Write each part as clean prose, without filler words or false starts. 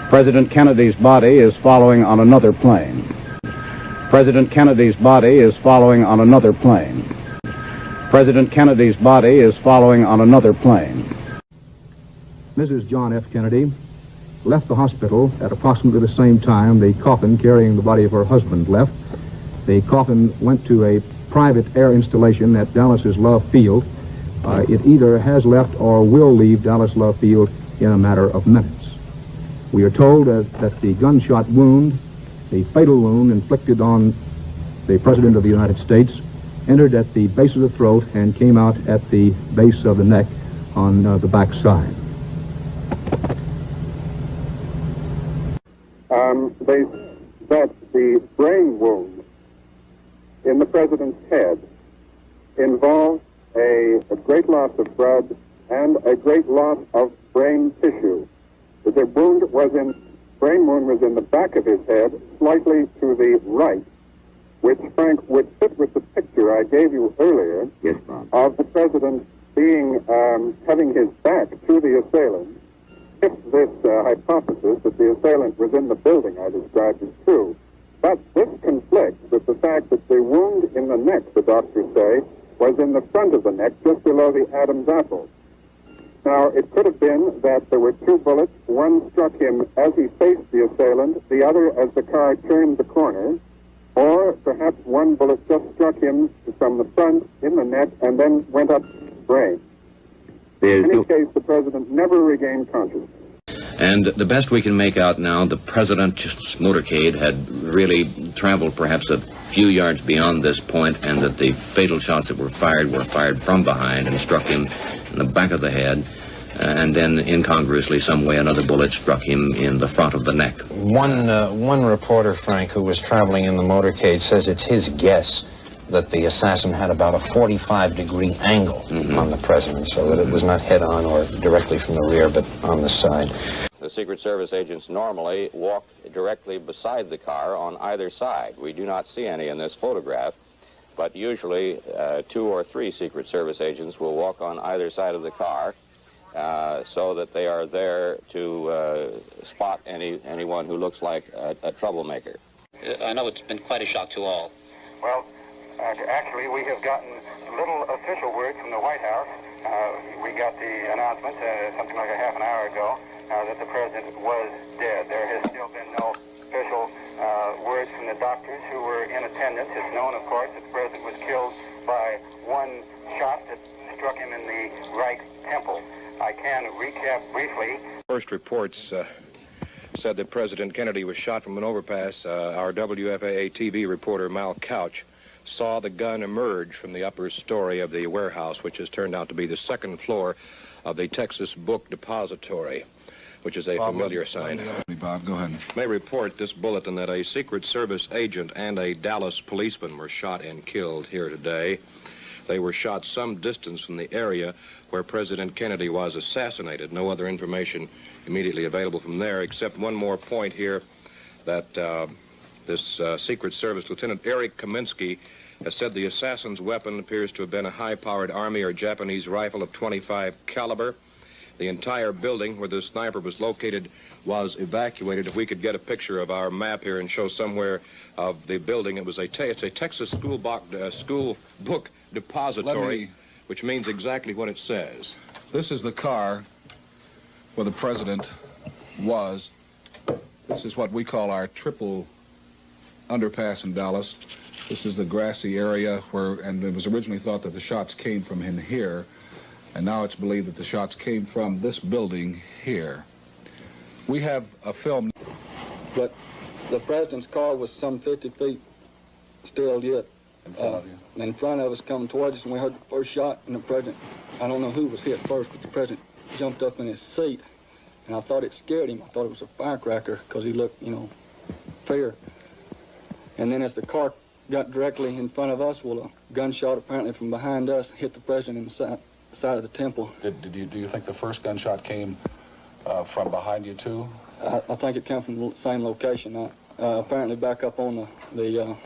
President Kennedy's body is following on another plane. President Kennedy's body is following on another plane. President Kennedy's body is following on another plane. Mrs. John F. Kennedy left the hospital at approximately the same time the coffin carrying the body of her husband left. The coffin went to a private air installation at Dallas's Love Field. It either has left or will leave Dallas Love Field in a matter of minutes. We are told that the gunshot wound, the fatal wound inflicted on the President of the United States, entered at the base of the throat and came out at the base of the neck on the back side. They said that the brain wound in the President's head involved a great loss of blood and a great loss of brain tissue. The brain wound was in the back of his head, slightly to the right, which, Frank, would fit with the picture I gave you earlier. Yes, Bob. Of the President being, having his back to the assailant. If this hypothesis that the assailant was in the building I described is true. But this conflicts with the fact that the wound in the neck, the doctors say, was in the front of the neck, just below the Adam's apple. Now, it could have been that there were two bullets. One struck him as he faced the assailant, the other as the car turned the corner, or perhaps one bullet just struck him from the front in the neck and then went up his brain. In any case, the President never regained consciousness. And the best we can make out now, the President's motorcade had really traveled perhaps a few yards beyond this point, and that the fatal shots that were fired from behind and struck him in the back of the head, and then incongruously, some way, another bullet struck him in the front of the neck. One reporter, Frank, who was traveling in the motorcade, says it's his guess that the assassin had about a 45-degree angle on the President, so that it was not head-on or directly from the rear, but on the side. The Secret Service agents normally walk directly beside the car on either side. We do not see any in this photograph, but usually 2 or 3 Secret Service agents will walk on either side of the car so that they are there to spot anyone who looks like a troublemaker. I know it's been quite a shock to all. Well, actually, we have gotten little official word from the White House. We got the announcement something like a half an hour ago that the President was dead. There has still been no official words from the doctors who were in attendance. It's known, of course, that the President was killed by one shot that struck him in the right temple. I can recap briefly. First reports said that President Kennedy was shot from an overpass. Our WFAA TV reporter, Mal Couch, saw the gun emerge from the upper story of the warehouse, which has turned out to be the second floor of the Texas Book Depository, which is a familiar sign. Bob, go ahead. May report this bulletin that a Secret Service agent and a Dallas policeman were shot and killed here today. They were shot some distance from the area where President Kennedy was assassinated. No other information immediately available from there, except one more point here that this Secret Service Lieutenant Eric Kaminsky has said the assassin's weapon appears to have been a high-powered Army or Japanese rifle of .25 caliber. The entire building where the sniper was located was evacuated. If we could get a picture of our map here and show somewhere of the building, it's a Texas school book depository, which means exactly what it says. This is the car where the President was. This is what we call our triple underpass in Dallas. This is the grassy area and it was originally thought that the shots came from in here, and now it's believed that the shots came from this building here. We have a film. But the President's car was some 50 feet still yet. In front of you? In front of us coming towards us, and we heard the first shot, and the President, I don't know who was hit first, but the President jumped up in his seat, and I thought it scared him. I thought it was a firecracker, because he looked, fear. And then as the car got directly in front of us, well, a gunshot apparently from behind us hit the President in the side of the temple. Do you think the first gunshot came from behind you, too? I think it came from the same location. Apparently back up on the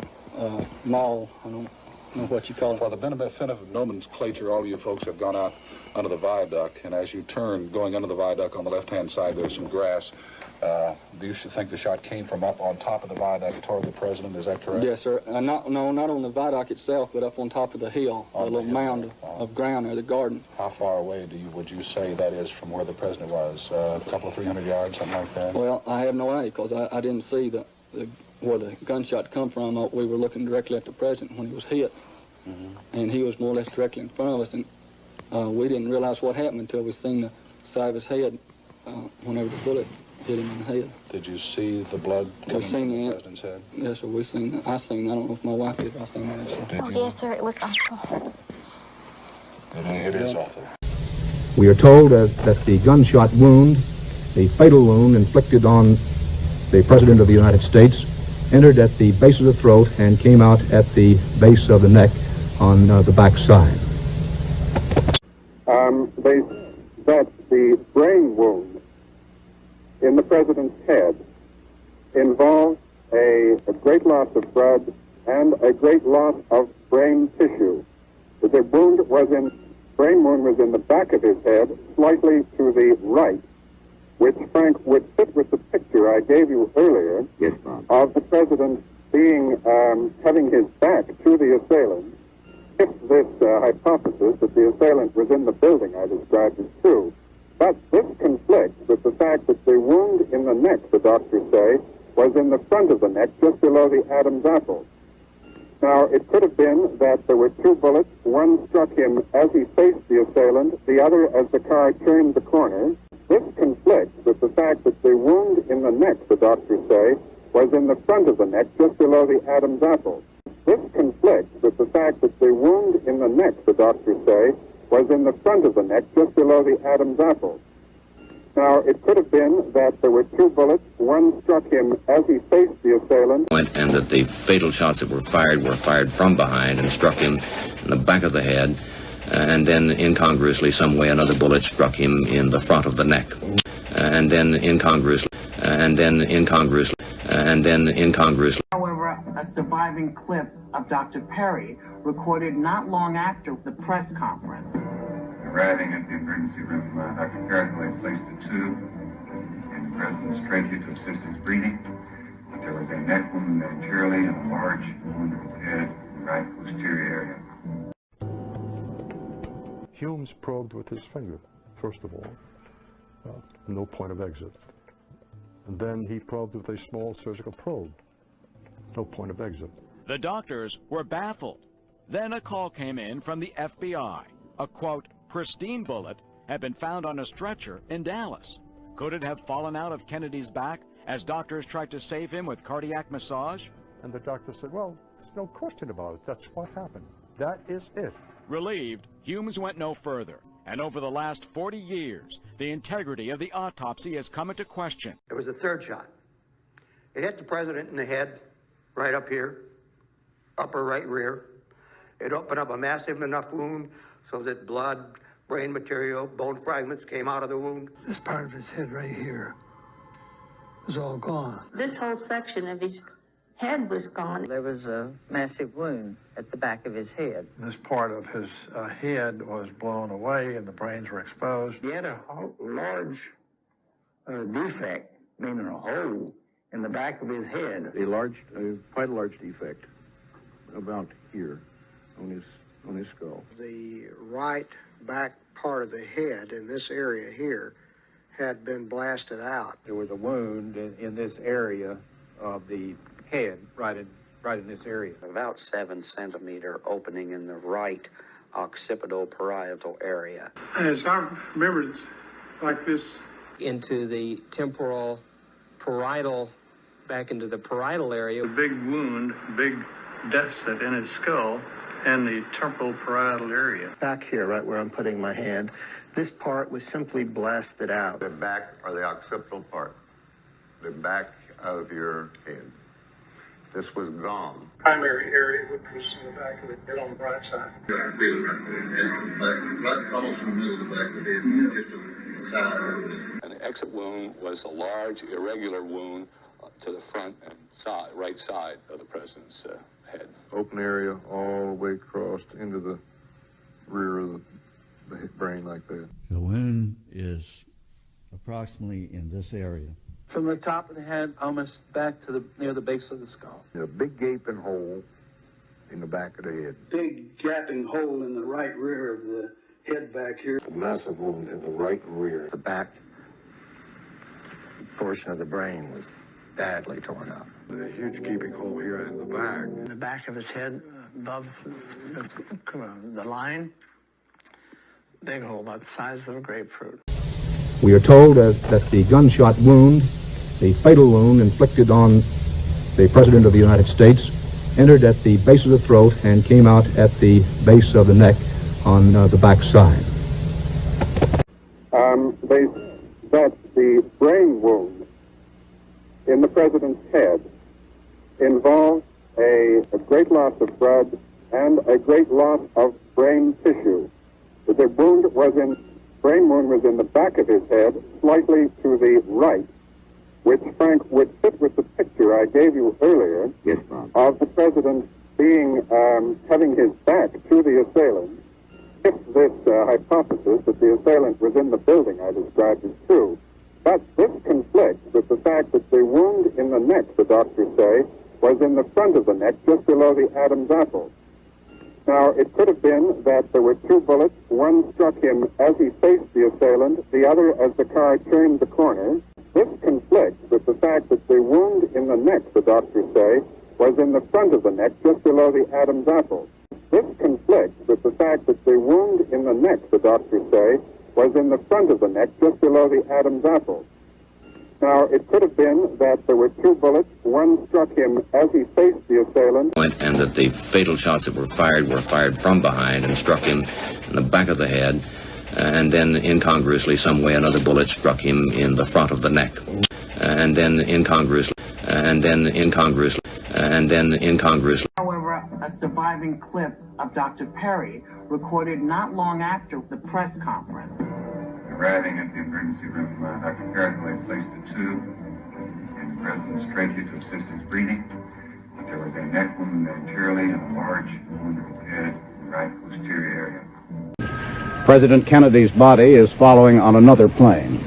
mall. I don't know what you call it. For the benefit of nomenclature, all of you folks have gone out under the viaduct, and as you turn, going under the viaduct on the left-hand side, there's some grass. Do you think the shot came from up on top of the viaduct toward the president? Is that correct? Yes, sir. Not on the viaduct itself, but up on top of the hill, a little mound of ground there, the garden. How far away would you say that is from where the president was? A couple of 300 yards, something like that? Well, I have no idea because I didn't see where the gunshot come from. We were looking directly at the president when he was hit, and he was more or less directly in front of us, and we didn't realize what happened until we seen the side of his head whenever the bullet hit him in the head. Did you see the blood coming from the president's head? Yes, sir. We seen that. I seen that. I don't know if my wife did. I seen that. Yes, sir. It was awful. It is awful. We are told that the gunshot wound, the fatal wound inflicted on the President of the United States, entered at the base of the throat and came out at the base of the neck on the back side. That the brain wound in the president's head involved a great loss of blood and a great loss of brain tissue. The brain wound was in the back of his head, slightly to the right, which, Frank, would fit with the picture I gave you earlier of the president having his back to the assailant. If this hypothesis that the assailant was in the building I described is true, but this conflicts with the fact that the wound in the neck, the doctors say, was in the front of the neck, just below the Adam's apple. Now, it could have been that there were two bullets. One struck him as he faced the assailant, the other as the car turned the corner. This conflicts with the fact that the wound in the neck, the doctors say, was in the front of the neck, just below the Adam's apple. This conflicts with the fact that the wound in the neck, the doctors say, was in the front of the neck, just below the Adam's apple. Now, it could have been that there were two bullets. One struck him as he faced the assailant. And that the fatal shots that were fired from behind and struck him in the back of the head. And then incongruously, some way, another bullet struck him in the front of the neck. And then incongruously. However, a surviving clip of Dr. Perry recorded not long after the press conference. Arriving at the emergency room, Dr. Perry placed a tube in the president's trachea to assist his breathing. There was a neck wound anteriorly and a large wound in his head in the right posterior area. Humes probed with his finger, first of all. No point of exit. And then he probed with a small surgical probe. No point of exit. The doctors were baffled. Then a call came in from the FBI. A, quote, pristine bullet had been found on a stretcher in Dallas. Could it have fallen out of Kennedy's back as doctors tried to save him with cardiac massage? And the doctor said, well, there's no question about it. That's what happened. That is it. Relieved, Humes went no further. And over the last 40 years, the integrity of the autopsy has come into question. There was a third shot. It hit the president in the head, right up here, upper right rear. It opened up a massive enough wound so that blood, brain material, bone fragments came out of the wound. This part of his head right here was all gone. This whole section of his head was gone. There was a massive wound at the back of his head. This part of his head was blown away and the brains were exposed. He had a large defect, meaning a hole in the back of his head. Quite a large defect, about here on his skull. The right back part of the head in this area here had been blasted out. There was a wound in this area of the head, right in this area. About 7 centimeter opening in the right occipital parietal area. As I remember, it's like this. Into the temporal parietal, back into the parietal area. A big wound, big deficit in his skull and the temporal parietal area. Back here, right where I'm putting my hand, this part was simply blasted out. The back or the occipital part, the back of your head. This was gone. Primary area, which was in the back of the head on the right side. Almost in the middle of the back of the head, just to the side. An exit wound was a large, irregular wound to the front and right side of the president's head. Open area all the way across into the rear of the brain like that. The wound is approximately in this area. From the top of the head almost back to near the base of the skull. A big gaping hole in the back of the head. Big gaping hole in the right rear of the head back here. A massive wound in the right rear. The back portion of the brain was badly torn up. A huge gaping hole here in the back. In the back of his head, above the line, big hole about the size of a grapefruit. We are told that the gunshot wound, the fatal wound inflicted on the President of the United States, entered at the base of the throat and came out at the base of the neck on the back side. They that the brain wound in the President's head involved a great loss of blood and a great loss of brain tissue. The brain wound was in the back of his head, slightly to the right, which, Frank, would fit with the picture I gave you earlier of the President having his back to the assailant. If this hypothesis that the assailant was in the building I described is true, but this conflicts with the fact that the wound in the neck, the doctors say, was in the front of the neck, just below the Adam's apple. Now, it could have been that there were two bullets. One struck him as he faced the assailant, the other as the car turned the corner. This conflicts with the fact that the wound in the neck, the doctors say, was in the front of the neck, just below the Adam's apple. This conflicts with the fact that the wound in the neck, the doctors say, was in the front of the neck, just below the Adam's apple. Now, it could have been that there were two bullets. One struck him as he faced the assailant. And that the fatal shots that were fired from behind and struck him in the back of the head. And then incongruously, some way, another bullet struck him in the front of the neck. And then incongruously. However, a surviving clip of Dr. Perry recorded not long after the press conference. Arriving at the emergency room, Dr. Perry placed a tube in the President's trachea to assist his breathing. There was a neck wound anteriorly and a large wound in his head in the right posterior area. President Kennedy's body is following on another plane.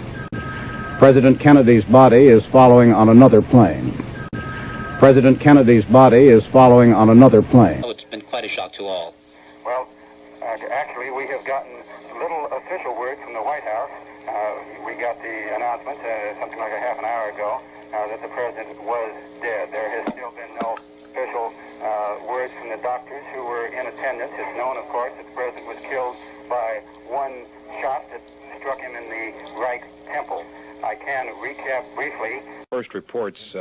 President Kennedy's body is following on another plane. President Kennedy's body is following on another plane. Well, it's been quite a shock to all. Well, actually, we have gotten little official word from the White House. We got the announcement something like a half an hour ago that the President was dead. There has still been no official word from the doctors who were in attendance. It's known, of course, that the President was killed by one shot that struck him in the right temple. I can recap briefly. First reports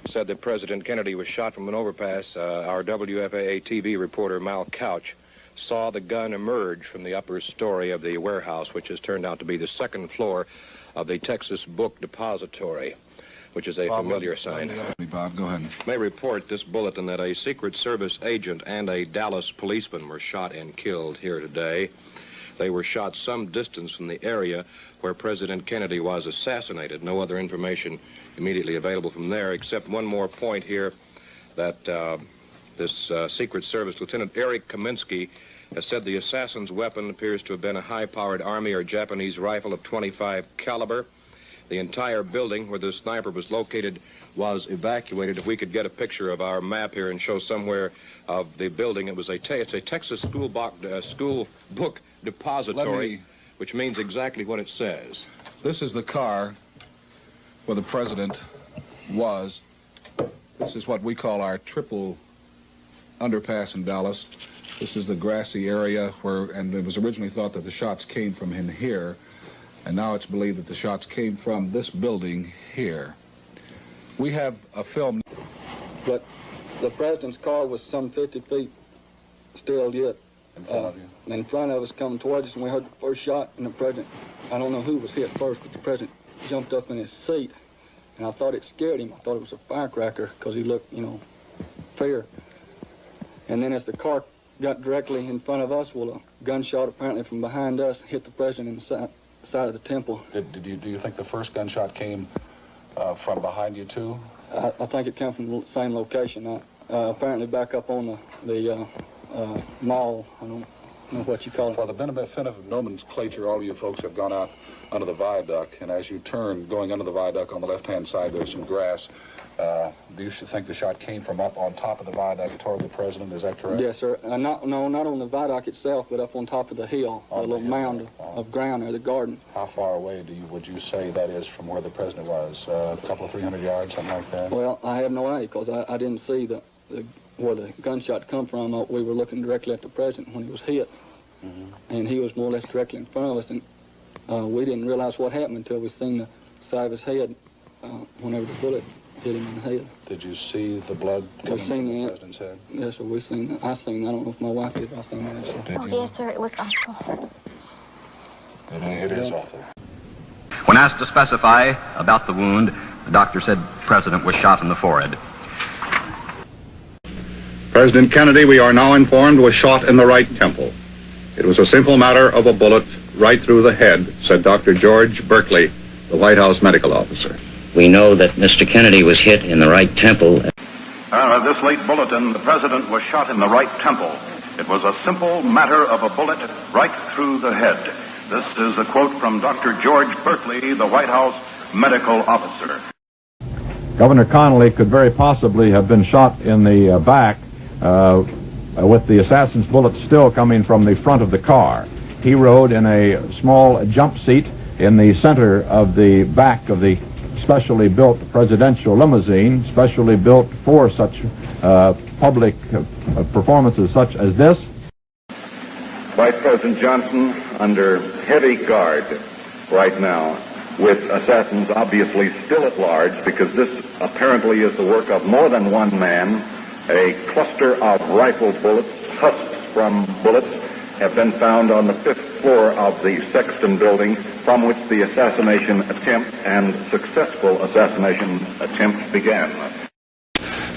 said that President Kennedy was shot from an overpass. Our WFAA TV reporter, Mal Couch, saw the gun emerge from the upper story of the warehouse, which has turned out to be the second floor of the Texas Book Depository, which is a familiar sign. Bob, go ahead. May report this bulletin that a Secret Service agent and a Dallas policeman were shot and killed here today. They were shot some distance from the area where President Kennedy was assassinated. No other information immediately available from there, except one more point here that this Secret Service Lieutenant Eric Kaminsky has said the assassin's weapon appears to have been a high-powered Army or Japanese rifle of .25 caliber. The entire building where the sniper was located was evacuated. If we could get a picture of our map here and show somewhere of the building, it's a Texas school book depository, which means exactly what it says. This is the car where the President was. This is what we call our triple underpass in Dallas. This is the grassy area and it was originally thought that the shots came from in here, and now it's believed that the shots came from this building here. We have a film. But the President's car was some 50 feet still yet. In front of you? In front of us coming towards us, and we heard the first shot, and the President, I don't know who was hit first, but the President jumped up in his seat, and I thought it scared him. I thought it was a firecracker because he looked, fear. And then as the car got directly in front of us, well, a gunshot apparently from behind us hit the President in the side of the temple. Do you think the first gunshot came from behind you too? I think it came from the same location. Apparently back up on the mall. know what you call it. For the benefit of nomenclature, all you folks have gone out under the viaduct, and as you turn, going under the viaduct on the left-hand side, there's some grass. Do you think the shot came from up on top of the viaduct toward the president? Is that correct? Yes, sir. Not on the viaduct itself, but up on top of the hill, a little mound of ground there, the garden. How far away would you say that is from where the president was? A couple of 300 yards, something like that? Well, I have no idea because I didn't see where the gunshot come from. We were looking directly at the president when he was hit, and he was more or less directly in front of us, and we didn't realize what happened until we seen the side of his head whenever the bullet hit him in the head. Did you see the blood coming from the president's head? Yes, sir. We seen that. I seen that. I don't know if my wife did, but I seen that. Oh, yes, sir. It was awful. It is awful. When asked to specify about the wound, the doctor said the president was shot in the forehead. President Kennedy, we are now informed, was shot in the right temple. It was a simple matter of a bullet right through the head, said Dr. George Berkeley, the White House medical officer. We know that Mr. Kennedy was hit in the right temple. This late bulletin, the president was shot in the right temple. It was a simple matter of a bullet right through the head. This is a quote from Dr. George Berkeley, the White House medical officer. Governor Connolly could very possibly have been shot in the back with the assassin's bullet still coming from the front of the car. He rode in a small jump seat in the center of the back of the specially built presidential limousine, specially built for such public performances such as this. Vice President Johnson under heavy guard right now, with assassins obviously still at large, because this apparently is the work of more than one man. A cluster of rifle bullets, husks from bullets, have been found on the 5th floor of the Sexton building, from which the assassination attempt and successful assassination attempt began.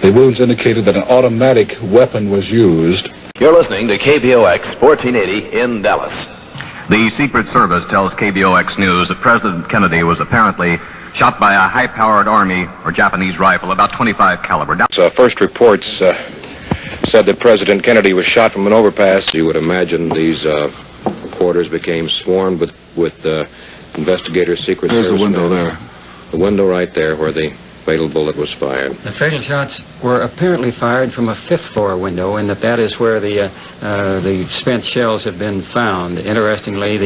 The wounds indicated that an automatic weapon was used. You're listening to KBOX 1480 in Dallas. The Secret Service tells KBOX News that President Kennedy was apparently shot by a high-powered Army or Japanese rifle, about 25 caliber. First reports said that President Kennedy was shot from an overpass. You would imagine these quarters became swarmed with investigators, Secret Service. There's the window there. The window right there where the fatal bullet was fired. The fatal shots were apparently fired from a 5th floor window, and that is where the spent shells have been found. Interestingly,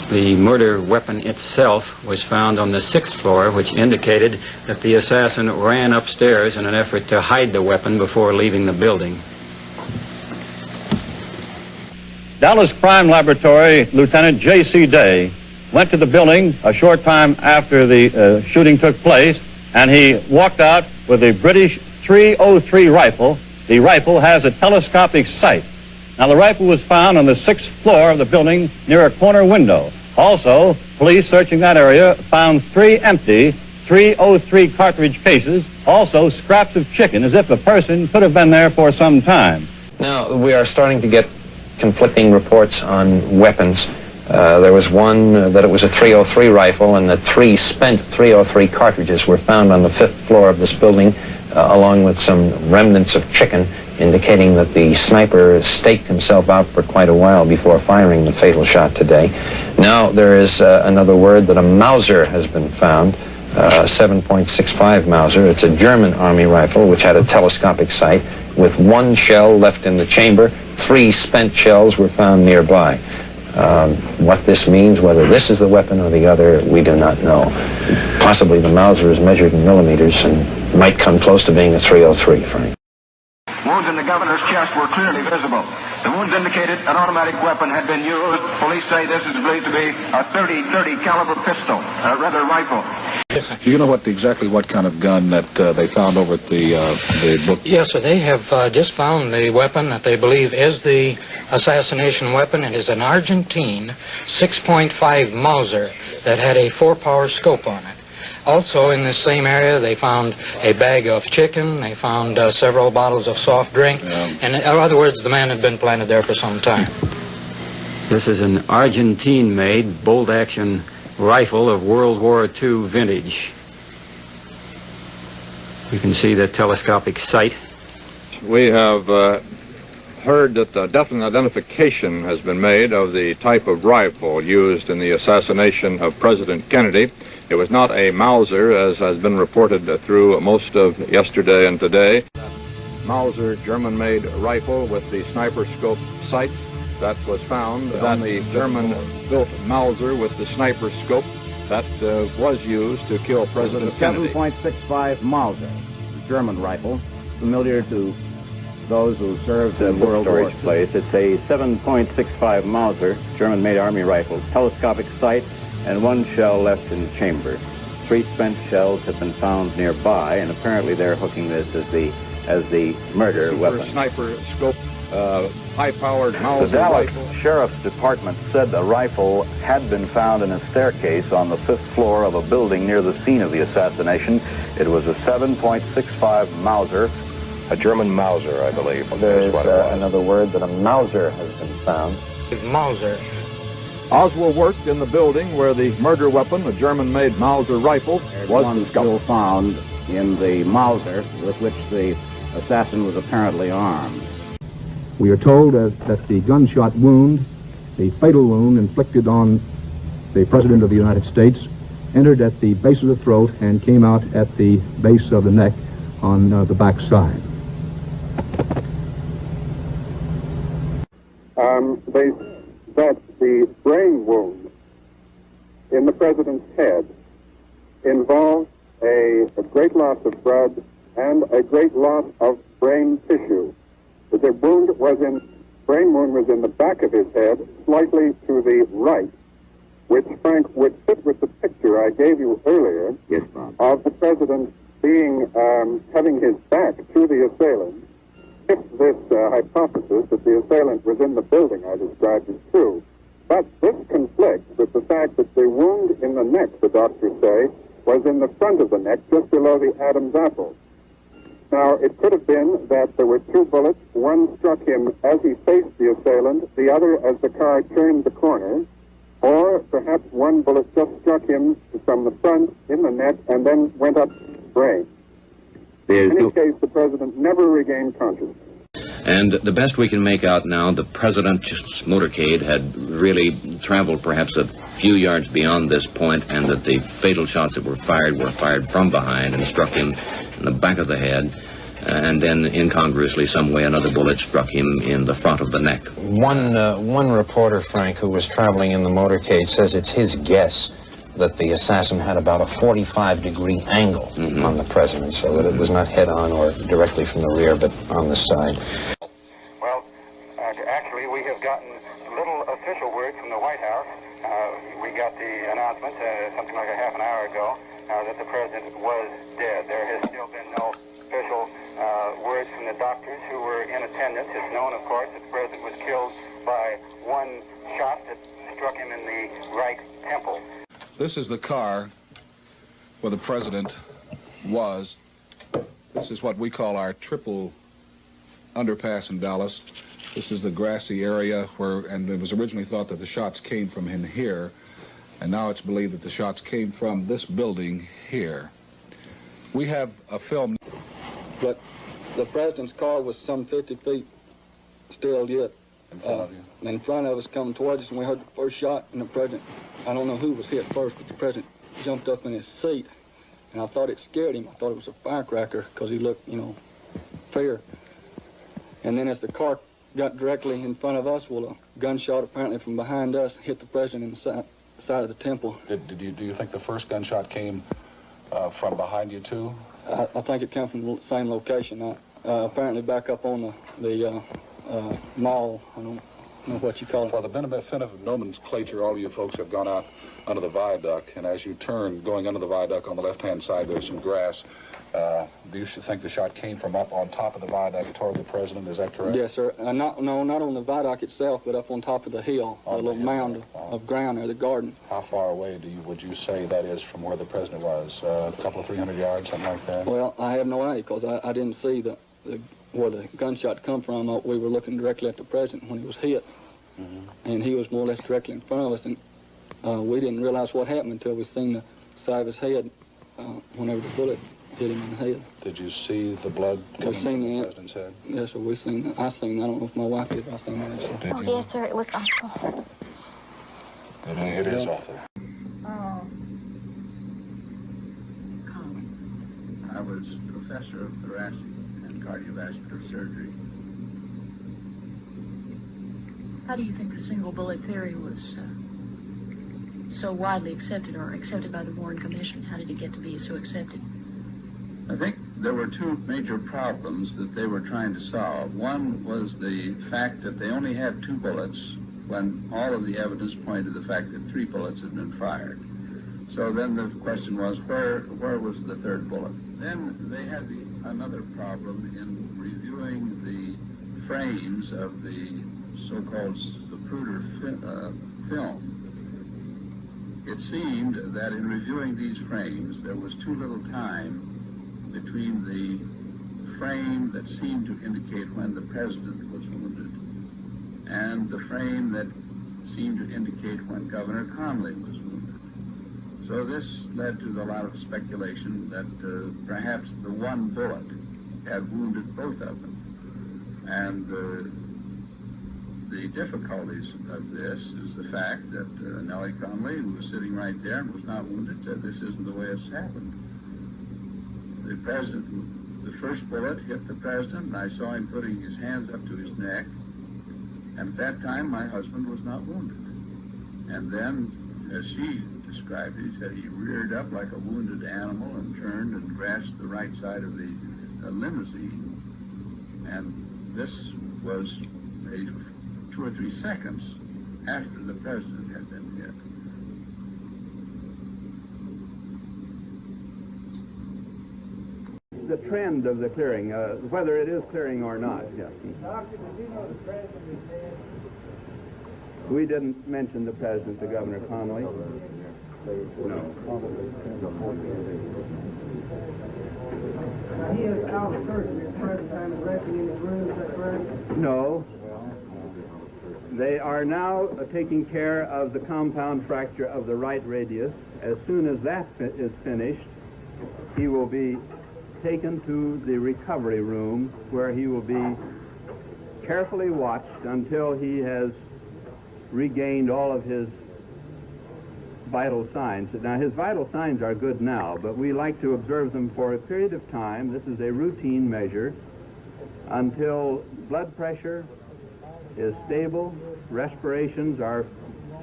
the murder weapon itself was found on the 6th floor, which indicated that the assassin ran upstairs in an effort to hide the weapon before leaving the building. Dallas Crime Laboratory Lieutenant J.C. Day went to the building a short time after the shooting took place, and he walked out with a British .303 rifle. The rifle has a telescopic sight. Now, the rifle was found on the 6th floor of the building near a corner window. Also, police searching that area found 3 empty .303 cartridge cases, also scraps of chicken, as if a person could have been there for some time. Now, we are starting to get conflicting reports on weapons. There was one that it was a .303 rifle, and the 3 spent .303 cartridges were found on the 5th floor of this building, along with some remnants of chicken, indicating that the sniper staked himself out for quite a while before firing the fatal shot today. Now there is another word that a Mauser has been found, a 7.65 Mauser. It's a German Army rifle which had a telescopic sight with 1 shell left in the chamber. 3 spent shells were found nearby. What this means, whether this is the weapon or the other, we do not know. Possibly the Mauser is measured in millimeters and might come close to being a .303, Frank. Wounds in the governor's chest were clearly visible. The wounds indicated an automatic weapon had been used. Police say this is believed to be a .30 caliber pistol, a rather rifle. Do you know exactly what kind of gun that they found over at the book? Yes, sir. They have just found the weapon that they believe is the assassination weapon. It is an Argentine 6.5 Mauser that had a 4-power scope on it. Also in this same area, they found a bag of chicken. They found several bottles of soft drink. And in other words, the man had been planted there for some time. This is an Argentine-made bolt-action rifle of World War II vintage. You can see the telescopic sight. We have heard that the definite identification has been made of the type of rifle used in the assassination of President Kennedy. It was not a Mauser, as has been reported through most of yesterday and today. Mauser German-made rifle with the sniper scope sights that was found on the German-built Mauser with the sniper scope that was used to kill President Kennedy. 7.65 Mauser, German rifle, familiar to those who served in World War II. Place. It's a 7.65 Mauser, German-made Army rifle, telescopic sight, and one shell left in the chamber. 3 spent shells have been found nearby, and apparently they're hooking this as the murder weapon. Sniper scope, high-powered Mauser The Dallas rifle. Sheriff's Department said the rifle had been found in a staircase on the 5th floor of a building near the scene of the assassination. It was a 7.65 Mauser. A German Mauser, I believe. There's another word that a Mauser has been found. Mauser. Oswald worked in the building where the murder weapon, a German-made Mauser rifle, was one still found in the Mauser with which the assassin was apparently armed. We are told that the gunshot wound, the fatal wound inflicted on the President of the United States, entered at the base of the throat and came out at the base of the neck on the back side. That the brain wound in the president's head involved a great loss of blood and a great loss of brain tissue. The brain wound was in the back of his head, slightly to the right, which, Frank, would fit with the picture I gave you earlier of the president having his back to the assailant. If this hypothesis that the assailant was in the building I described is true, but this conflicts with the fact that the wound in the neck, the doctors say, was in the front of the neck, just below the Adam's apple. Now, it could have been that there were 2 bullets. One struck him as he faced the assailant, the other as the car turned the corner, or perhaps one bullet just struck him from the front in the neck and then went up his brain. In any case, the president never regained consciousness. And the best we can make out now, the president's motorcade had really traveled perhaps a few yards beyond this point, and that the fatal shots that were fired from behind and struck him in the back of the head, and then incongruously some way another bullet struck him in the front of the neck. One reporter, Frank, who was traveling in the motorcade, says it's his guess that the assassin had about a 45-degree angle on the president, so that it was not head-on or directly from the rear, but on the side. Well, actually, we have gotten little official word from the White House. We got the announcement something like a half an hour ago that the president was dead. There has still been no official words from the doctors who were in attendance. It's known, of course, that the president was killed by one shot that struck him in the right temple. This is the car where the president was. This is what we call our triple underpass in Dallas. This is the grassy area and it was originally thought that the shots came from in here, and now it's believed that the shots came from this building here. We have a film. But the president's car was some 50 feet still yet. In front of us coming towards us, and we heard the first shot, and the president, I don't know who was hit first, but the president jumped up in his seat, and I thought it scared him. I thought it was a firecracker because he looked, fear. And then as the car got directly in front of us, well, a gunshot apparently from behind us hit the president in the side of the temple. Do you think the first gunshot came from behind you too? I think it came from the same location. Apparently back up on the mall. I don't know what you call it. For the benefit of nomenclature, all you folks have gone out under the viaduct, and as you turn, going under the viaduct on the left-hand side, there's some grass. Do you think the shot came from up on top of the viaduct toward the president? Is that correct? Yes, sir. Not on the viaduct itself, but up on top of the hill, a little mound of ground there, the garden. How far away would you say that is from where the president was? A couple of 300 yards, something like that? Well, I have no idea because I didn't see where the gunshot come from. We were looking directly at the president when he was hit, and he was more or less directly in front of us, and we didn't realize what happened until we seen the side of his head whenever the bullet hit him in the head. Did you see the blood coming from the president's head? Yes, sir, we seen that. I seen that. I don't know if my wife did, but I seen that. Did Oh, you? yes, sir, it was awful. It is awful. I was professor of thoracic and cardiovascular surgery. How do you think the single bullet theory was so widely accepted, or accepted by the Warren Commission? How did it get to be so accepted? I think there were two major problems that they were trying to solve. One was the fact that they only had 2 bullets when all of the evidence pointed to the fact that 3 bullets had been fired. So then the question was, where was the 3rd bullet? Then they had another problem in reviewing the frames of the so-called Zapruder film. It seemed that in reviewing these frames, there was too little time between the frame that seemed to indicate when the president was wounded and the frame that seemed to indicate when Governor Connally was wounded. So this led to a lot of speculation that perhaps the 1 bullet had wounded both of them. And the difficulties of this is the fact that Nellie Connally, who was sitting right there and was not wounded, said this isn't the way it's happened. The president, the first bullet hit the president, and I saw him putting his hands up to his neck. And at that time, my husband was not wounded. And then, as she described it, he said he reared up like a wounded animal and turned and grasped the right side of the limousine. And this was 2 or 3 seconds after the president had been hit. The trend of the clearing, whether it is clearing or not. Yes. Doctor, did you know the president is dead? We didn't mention the president to Governor Connally. No. He is out of surgery at the present time and resting in his room, is that correct? No. They are now taking care of the compound fracture of the right radius. As soon as that is finished, he will be taken to the recovery room where he will be carefully watched until he has regained all of his vital signs. Now, his vital signs are good now, but we like to observe them for a period of time. This is a routine measure until blood pressure is stable, respirations are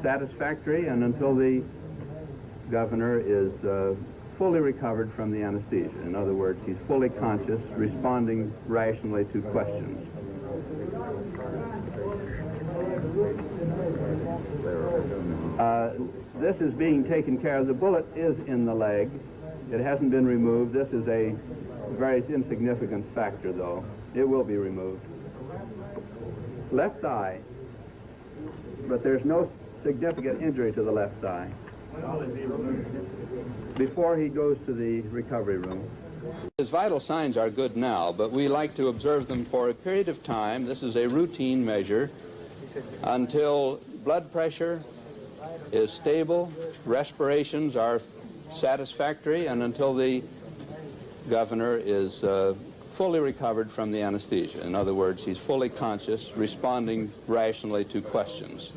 satisfactory, and until the governor is fully recovered from the anesthesia. In other words, he's fully conscious, responding rationally to questions. This is being taken care of. The bullet is in the leg. It hasn't been removed. This is a very insignificant factor, though. It will be removed. Left eye, but there's no significant injury to the left eye. Before he goes to the recovery room. His vital signs are good now, but we like to observe them for a period of time. This is a routine measure until blood pressure is stable, respirations are satisfactory, and until the governor is fully recovered from the anesthesia. In other words, he's fully conscious, responding rationally to questions.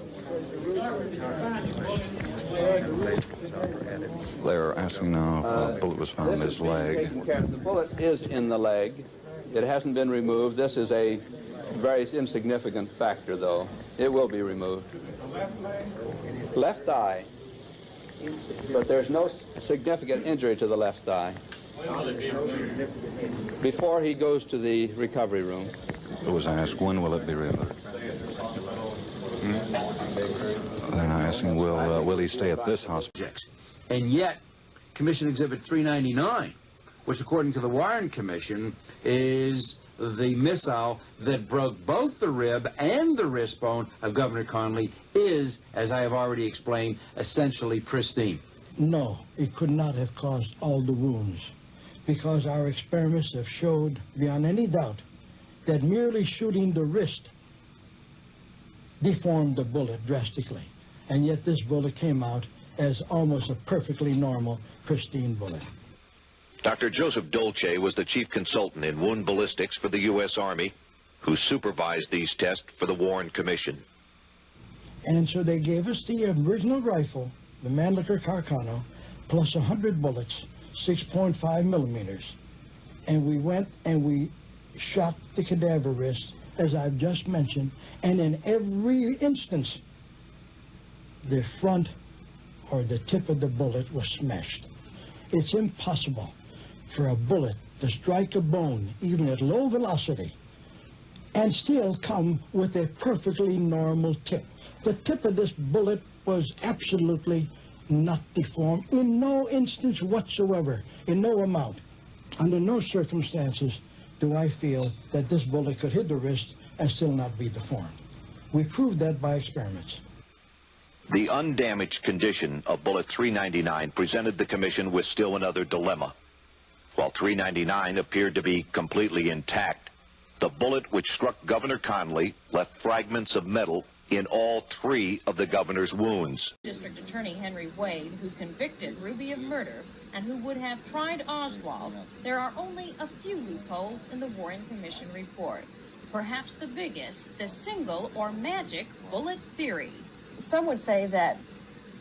They're asking now if a bullet was found in his leg. The bullet is in the leg. It hasn't been removed. This is a very insignificant factor, though. It will be removed. Left eye, but there's no significant injury to the left eye. Before he goes to the recovery room. It was asked, when will it be removed? They're now asking, will he stay at this hospital? And yet, Commission Exhibit 399, which according to the Warren Commission is the missile that broke both the rib and the wrist bone of Governor Connally, is, as I have already explained, essentially pristine. No, it could not have caused all the wounds, because our experiments have showed beyond any doubt that merely shooting the wrist deformed the bullet drastically. And yet this bullet came out as almost a perfectly normal, pristine bullet. Dr. Joseph Dolce was the chief consultant in wound ballistics for the U.S. Army, who supervised these tests for the Warren Commission. And so they gave us the original rifle, the Mannlicher Carcano, plus 100 bullets, 6.5 millimeters. And we went and we shot the cadaverist, as I've just mentioned, and in every instance, the front or the tip of the bullet was smashed. It's impossible for a bullet to strike a bone, even at low velocity, and still come with a perfectly normal tip. The tip of this bullet was absolutely not deformed in no instance whatsoever, in no amount. Under no circumstances do I feel that this bullet could hit the wrist and still not be deformed. We proved that by experiments. The undamaged condition of bullet 399 presented the commission with still another dilemma. While 399 appeared to be completely intact, the bullet which struck Governor Connally left fragments of metal in all 3 of the governor's wounds. District Attorney Henry Wade, who convicted Ruby of murder and who would have tried Oswald, there are only a few loopholes in the Warren Commission report. Perhaps the biggest, the single or magic bullet theory. Some would say that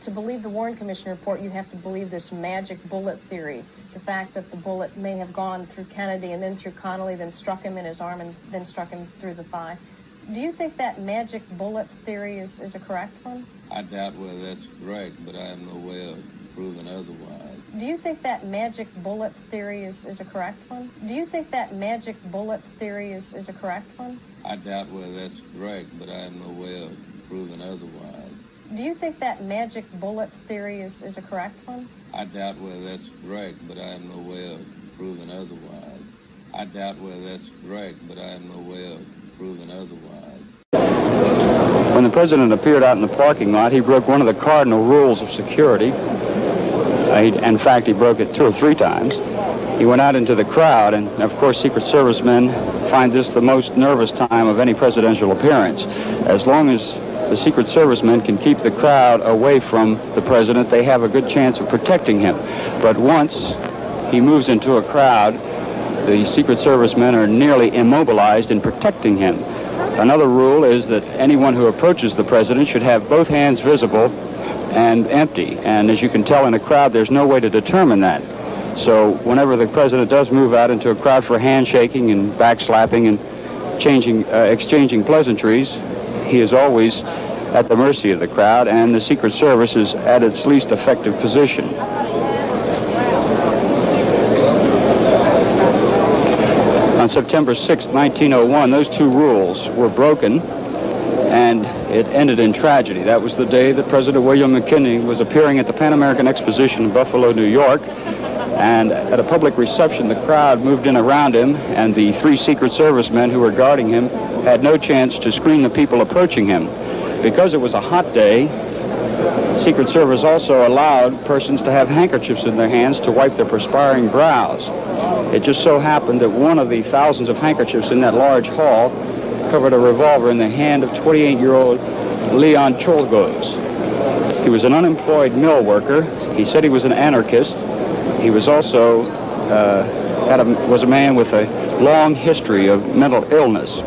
to believe the Warren Commission report, you have to believe this magic bullet theory. The fact that the bullet may have gone through Kennedy and then through Connally, then struck him in his arm and then struck him through the thigh. Do you think that magic bullet theory is a correct one? I doubt whether that's correct, but I have no way of proving otherwise. Do you think that magic bullet theory is a correct one? Do you think that magic bullet theory is a correct one? I doubt whether that's correct, but I have no way of proving otherwise. Do you think that magic bullet theory is a correct one? I doubt whether that's correct, but I have no way of proving otherwise. I doubt whether that's correct, but I have no way of proving otherwise. When the president appeared out in the parking lot, he broke one of the cardinal rules of security. In fact, he broke it 2 or 3 times. He went out into the crowd, and of course, Secret Service men find this the most nervous time of any presidential appearance. As long as the Secret Service men can keep the crowd away from the president, they have a good chance of protecting him. But once he moves into a crowd, the Secret Service men are nearly immobilized in protecting him. Another rule is that anyone who approaches the president should have both hands visible and empty. And as you can tell in a crowd, there's no way to determine that. So whenever the president does move out into a crowd for handshaking and backslapping and exchanging pleasantries, he is always at the mercy of the crowd, and the Secret Service is at its least effective position. On September 6, 1901, those 2 rules were broken, and it ended in tragedy. That was the day that President William McKinley was appearing at the Pan American Exposition in Buffalo, New York, and at a public reception, the crowd moved in around him, and the 3 Secret Service men who were guarding him had no chance to screen the people approaching him. Because it was a hot day, Secret Service also allowed persons to have handkerchiefs in their hands to wipe their perspiring brows. It just so happened that one of the thousands of handkerchiefs in that large hall covered a revolver in the hand of 28-year-old Leon Czolgosz. He was an unemployed mill worker. He said he was an anarchist. He was also was a man with a long history of mental illness.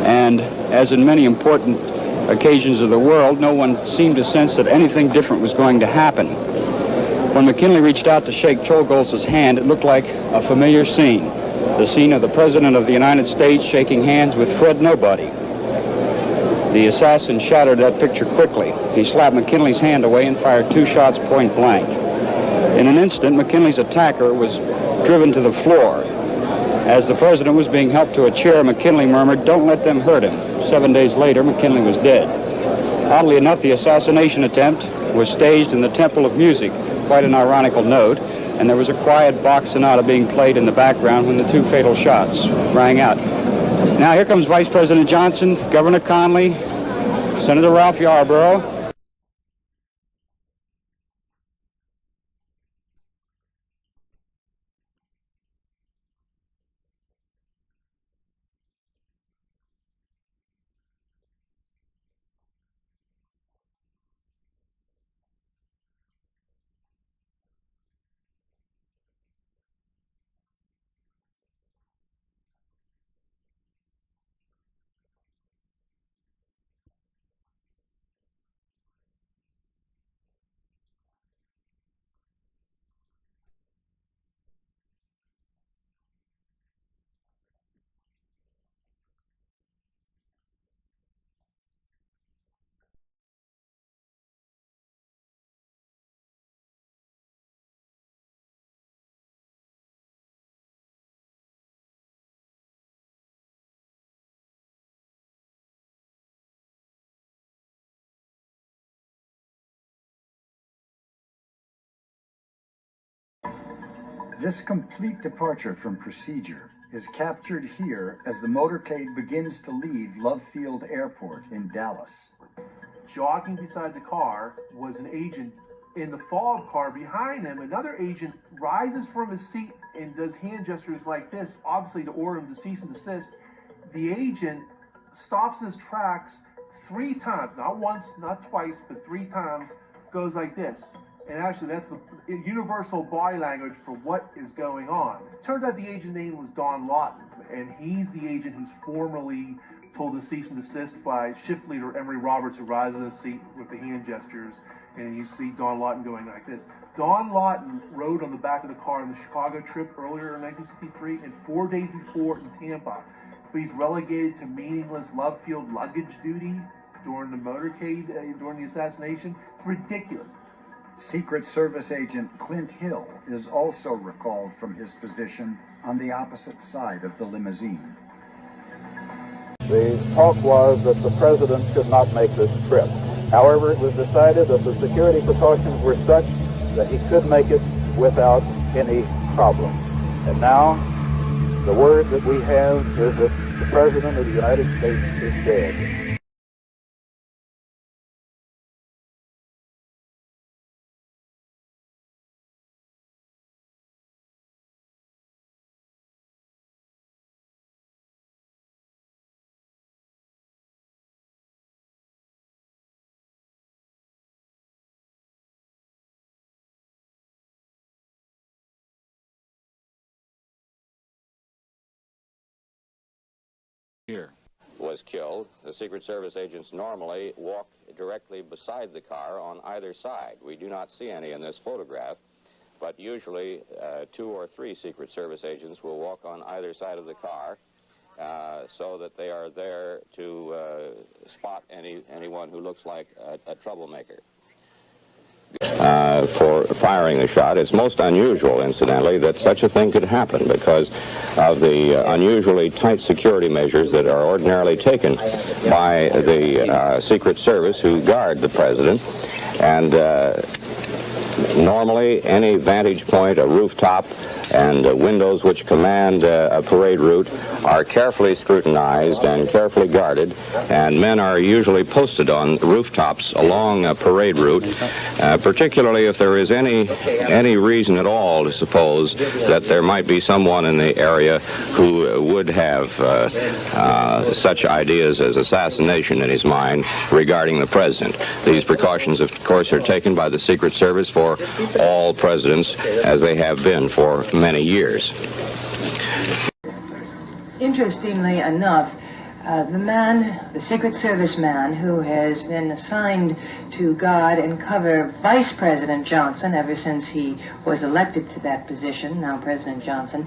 And as in many important occasions of the world, no one seemed to sense that anything different was going to happen. When McKinley reached out to shake Czolgosz's hand, it looked like a familiar scene. The scene of the President of the United States shaking hands with Fred Nobody. The assassin shattered that picture quickly. He slapped McKinley's hand away and fired 2 shots point blank. In an instant, McKinley's attacker was driven to the floor. As the president was being helped to a chair, McKinley murmured, "Don't let them hurt him." 7 days later, McKinley was dead. Oddly enough, the assassination attempt was staged in the Temple of Music, quite an ironical note, and there was a quiet Bach sonata being played in the background when the 2 fatal shots rang out. Now here comes Vice President Johnson, Governor Connally, Senator Ralph Yarborough, This complete departure from procedure is captured here as the motorcade begins to leave Love Field Airport in Dallas. Jogging beside the car was an agent. In the followed car behind him, another agent rises from his seat and does hand gestures like this, obviously to order him to cease and desist. The agent stops in his tracks 3 times, not once, not twice, but 3 times, goes like this. And actually, that's the universal body language for what is going on. Turns out the agent name was Don Lawton, and he's the agent who's formerly told to cease and desist by shift leader Emery Roberts, who rises in his seat with the hand gestures, and you see Don Lawton going like this. Don Lawton rode on the back of the car on the Chicago trip earlier in 1963 and 4 days before in Tampa. But he's relegated to meaningless Love Field luggage duty during the motorcade, during the assassination. It's ridiculous. Secret Service agent Clint Hill is also recalled from his position on the opposite side of the limousine. The talk was that the president should not make this trip. However, it was decided that the security precautions were such that he could make it without any problem. And now, the word that we have is that the President of the United States is dead. Was killed. The Secret Service agents normally walk directly beside the car on either side. We do not see any in this photograph, but usually 2 or 3 Secret Service agents will walk on either side of the car so that they are there to spot anyone who looks like a troublemaker. For firing the shot, it's most unusual, incidentally, that such a thing could happen because of the unusually tight security measures that are ordinarily taken by the Secret Service who guard the president. And normally, any vantage point, a rooftop, and windows which command a parade route are carefully scrutinized and carefully guarded, and men are usually posted on rooftops along a parade route, particularly if there is any reason at all to suppose that there might be someone in the area who would have such ideas as assassination in his mind regarding the president. These precautions, of course, are taken by the Secret Service for all presidents, as they have been for many years. Interestingly enough, the Secret Service man who has been assigned to guard and cover Vice President Johnson ever since he was elected to that position, now President Johnson,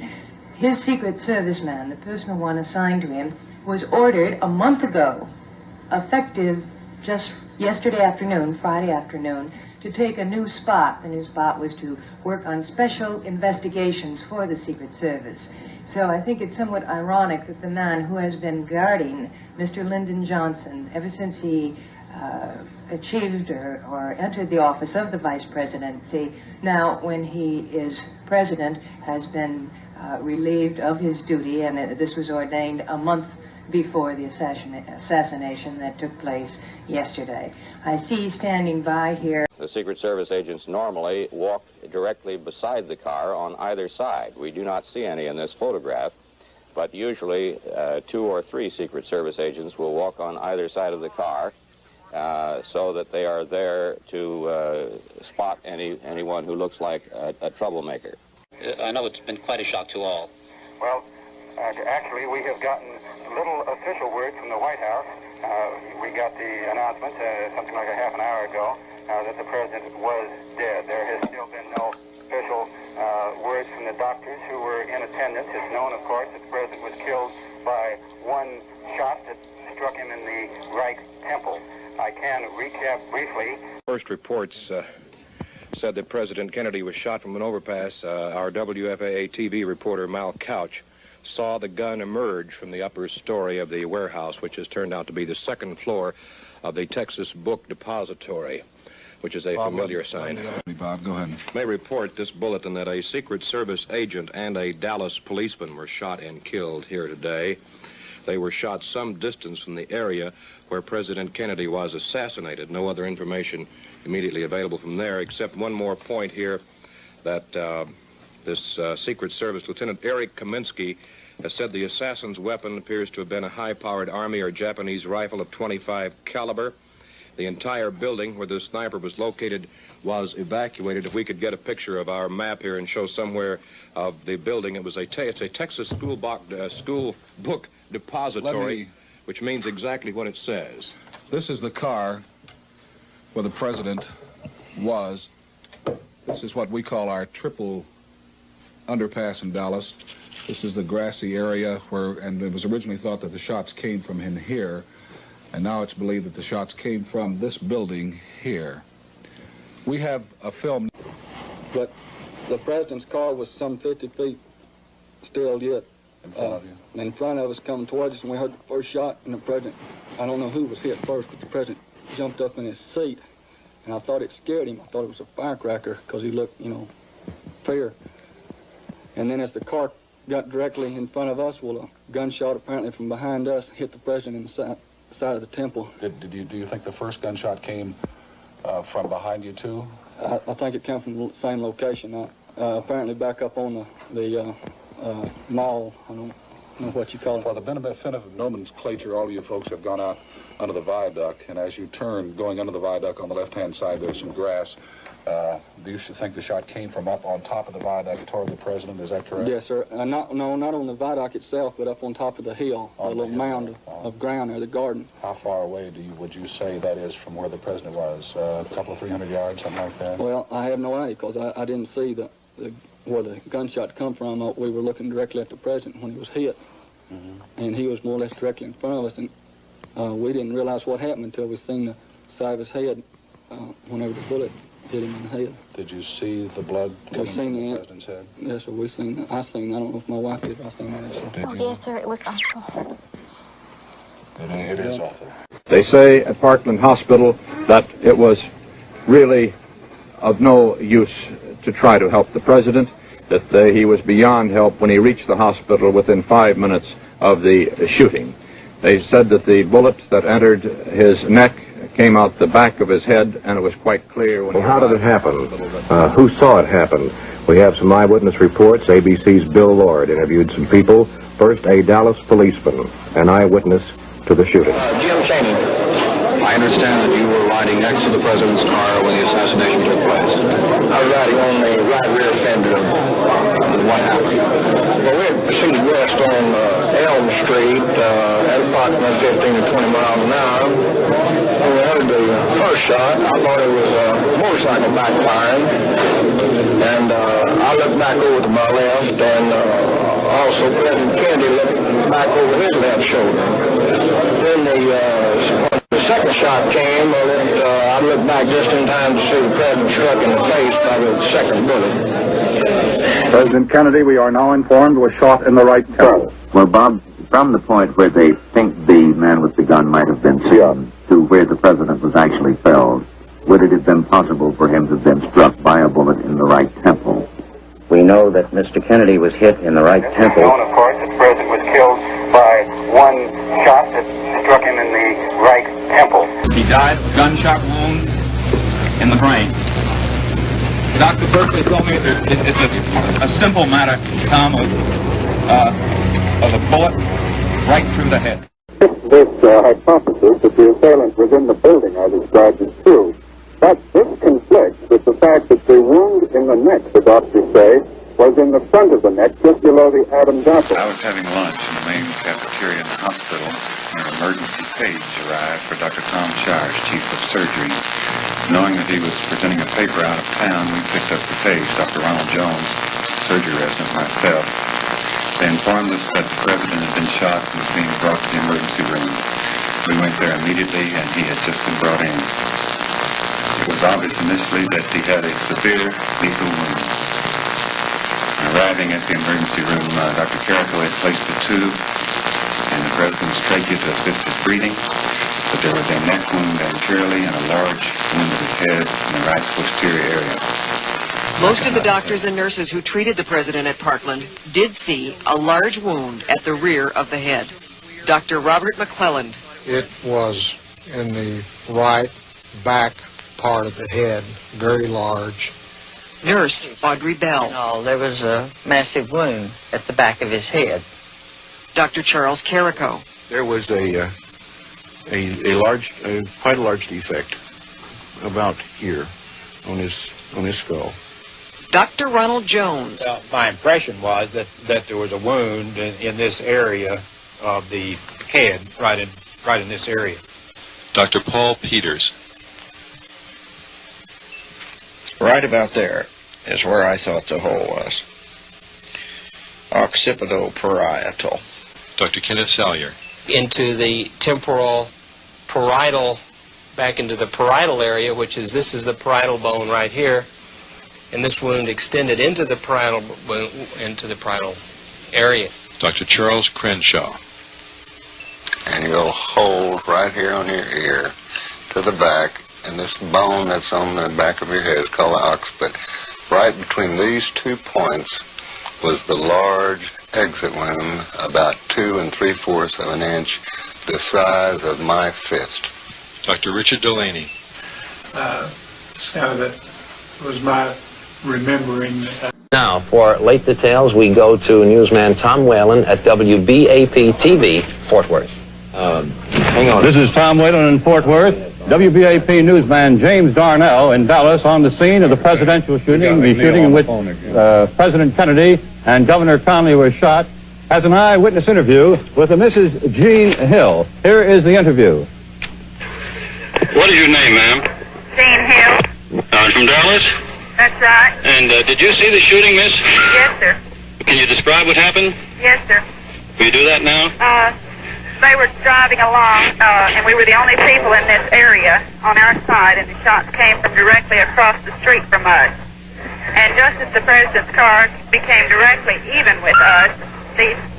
his Secret Service man, the personal one assigned to him, was ordered a month ago, effective just yesterday afternoon, Friday afternoon, to take a new spot. The new spot was to work on special investigations for the Secret Service. So I think it's somewhat ironic that the man who has been guarding Mr. Lyndon Johnson ever since he achieved or entered the office of the vice presidency, now when he is president, has been relieved of his duty, and this was ordained a month before the assassination that took place yesterday. I see standing by here. The Secret Service agents normally walk directly beside the car on either side. We do not see any in this photograph, but usually 2 or 3 Secret Service agents will walk on either side of the car so that they are there to spot anyone who looks like a troublemaker. I know it's been quite a shock to all. Well, actually, we have gotten little official word from the White House. We got the announcement something like a half an hour ago that the president was dead. There has still been no official words from the doctors who were in attendance. It's known, of course, that the president was killed by one shot that struck him in the right temple. I can recap briefly. First reports said that President Kennedy was shot from an overpass. Our WFAA TV reporter, Mal Couch, saw the gun emerge from the upper story of the warehouse, which has turned out to be the second floor of the Texas Book Depository. which is a familiar sign. Bob, go ahead. May report this bulletin that a Secret Service agent and a Dallas policeman were shot and killed here today. They were shot some distance from the area where President Kennedy was assassinated. No other information immediately available from there, except one more point here that this Secret Service Lieutenant Eric Kaminsky has said the assassin's weapon appears to have been a high-powered Army or Japanese rifle of .25 caliber. The entire building where the sniper was located was evacuated. If we could get a picture of our map here and show somewhere of the building, it's a Texas school book depository, which means exactly what it says. This is the car where the president was. This is what we call our triple underpass in Dallas. This is the grassy area and it was originally thought that the shots came from in here, and now it's believed that the shots came from this building here. We have a film. But the president's car was some 50 feet still yet. In front of you? In front of us coming towards us, and we heard the first shot, and the president, I don't know who was hit first, but the president jumped up in his seat, and I thought it scared him. I thought it was a firecracker because he looked, fear. And then as the car got directly in front of us, well, a gunshot apparently from behind us hit the president in the side of the temple. Do you think the first gunshot came from behind you too? I think it came from the same location. Apparently back up on the mall. I don't know what you call it. For the benefit of nomenclature, all of you folks have gone out under the viaduct, and as you turn, going under the viaduct on the left-hand side, there's some grass. Do you think the shot came from up on top of the viaduct toward the president? Is that correct? Yes, sir. Not on the viaduct itself, but up on top of the hill, a little mound of ground there, the garden. How far away would you say that is from where the president was? A couple of 300 yards, something like that? Well, I have no idea because I didn't see where the gunshot come from. We were looking directly at the president when he was hit, and he was more or less directly in front of us, and we didn't realize what happened until we seen the side of his head whenever the bullet hit him in the head. Did you see the blood coming from the president's head? Yes, sir. I don't know if my wife did, but I seen that. Yes, sir. It was awful. It is awful. They say at Parkland Hospital that it was really of no use to try to help the president, that he was beyond help when he reached the hospital within 5 minutes of the shooting. They said that the bullet that entered his neck came out the back of his head, and it was quite clear when... Well, how did it happen? Who saw it happen? We have some eyewitness reports. ABC's Bill Lord interviewed some people. First, a Dallas policeman, an eyewitness to the shooting. Jim Cheney, I understand that you were riding next to the president's car when the assassination took place. I was riding on the right rear fender of what happened. Well, we had proceeded west on Elm Street at approximately 15 to 20 miles an hour. When we heard the first shot, I thought it was a motorcycle backfiring. And I looked back over to my left, and also President Kennedy looked back over his left shoulder. Then the second shot came, I looked back just in time to see the president struck in the face by the second bullet. President Kennedy, we are now informed, was shot in the right temple. Well, Bob, from the point where they think the man with the gun might have been seen to where the president was actually felled, would it have been possible for him to have been struck by a bullet in the right temple? We know that Mr. Kennedy was hit in the right temple. It's known, of course, that the president was killed by one shot that struck him in the right temple. He died of a gunshot wound in the brain. Dr. Berkeley told me that it's a simple matter, Tom, of a bullet right through the head. This hypothesis that the assailant was in the building I described is true. But this conflicts with the fact that the wound in the neck, the doctors say, was in the front of the neck, just below the Adam's apple. I was having lunch in the main cafeteria in the hospital when an emergency page arrived for Dr. Tom Shires, Chief of Surgery. Knowing that he was presenting a paper out of town, we picked up the page, Dr. Ronald Jones, surgery resident, myself. They informed us that the president had been shot and was being brought to the emergency room. We went there immediately, and he had just been brought in. It was obvious initially that he had a severe lethal wound. Arriving at the emergency room, Dr. Carrico had placed a tube in the president's trachea to assist his breathing. The but there was a neck wound anteriorly and a large wound of his head in the right posterior area. Most of the doctors and nurses who treated the president at Parkland did see a large wound at the rear of the head. Dr. Robert McClelland. It was in the right back part of the head, very large. Nurse Audrey Bell. There was a massive wound at the back of his head. Dr. Charles Carrico. There was quite a large defect about here on his skull. Dr. Ronald Jones. Well, my impression was that there was a wound in this area of the head, right in this area. Dr. Paul Peters. Right about there is where I thought the hole was. Occipital-parietal. Dr. Kenneth Salyer. Into the temporal parietal, back into the parietal area, which is, this is the parietal bone right here, and this wound extended into the parietal area. Dr. Charles Crenshaw. And you'll hold right here on your ear to the back, and this bone that's on the back of your head is called the occiput. Right between these 2 points was the large exit wound, about 2 3/4 of an inch, the size of my fist. Dr. Richard Delaney. That was my remembering. Now, for late details, we go to newsman Tom Whalen at WBAP-TV, Fort Worth. Hang on. This is Tom Whalen in Fort Worth. WBAP newsman James Darnell in Dallas on the scene of the presidential shooting, the shooting in which President Kennedy and Governor Connally were shot, has an eyewitness interview with a Mrs. Jean Hill. Here is the interview. What is your name, ma'am? Jean Hill. From Dallas? That's right. And did you see the shooting, miss? Yes, sir. Can you describe what happened? Yes, sir. Will you do that now? They were driving along, and we were the only people in this area on our side, and the shots came from directly across the street from us. And just as the president's car became directly even with us,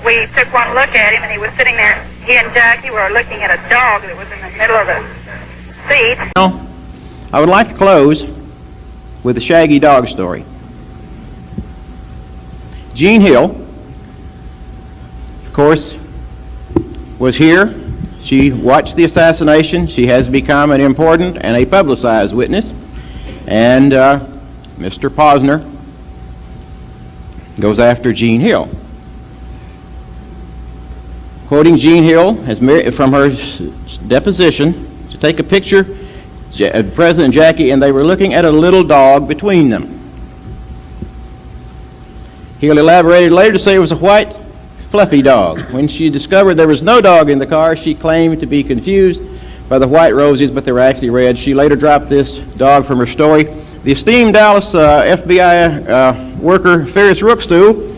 we took one look at him, and he was sitting there. He and Jackie were looking at a dog that was in the middle of the seat. I would like to close with a shaggy dog story. Jean Hill, of course, was here. She watched the assassination. She has become an important and a publicized witness. And Mr. Posner goes after Jean Hill. Quoting Jean Hill from her deposition, to take a picture of President Jackie, and they were looking at a little dog between them. Hill elaborated later to say it was a white, fluffy dog. When she discovered there was no dog in the car, she claimed to be confused by the white roses, but they were actually red. She later dropped this dog from her story. The esteemed Dallas FBI worker Ferris Rookstool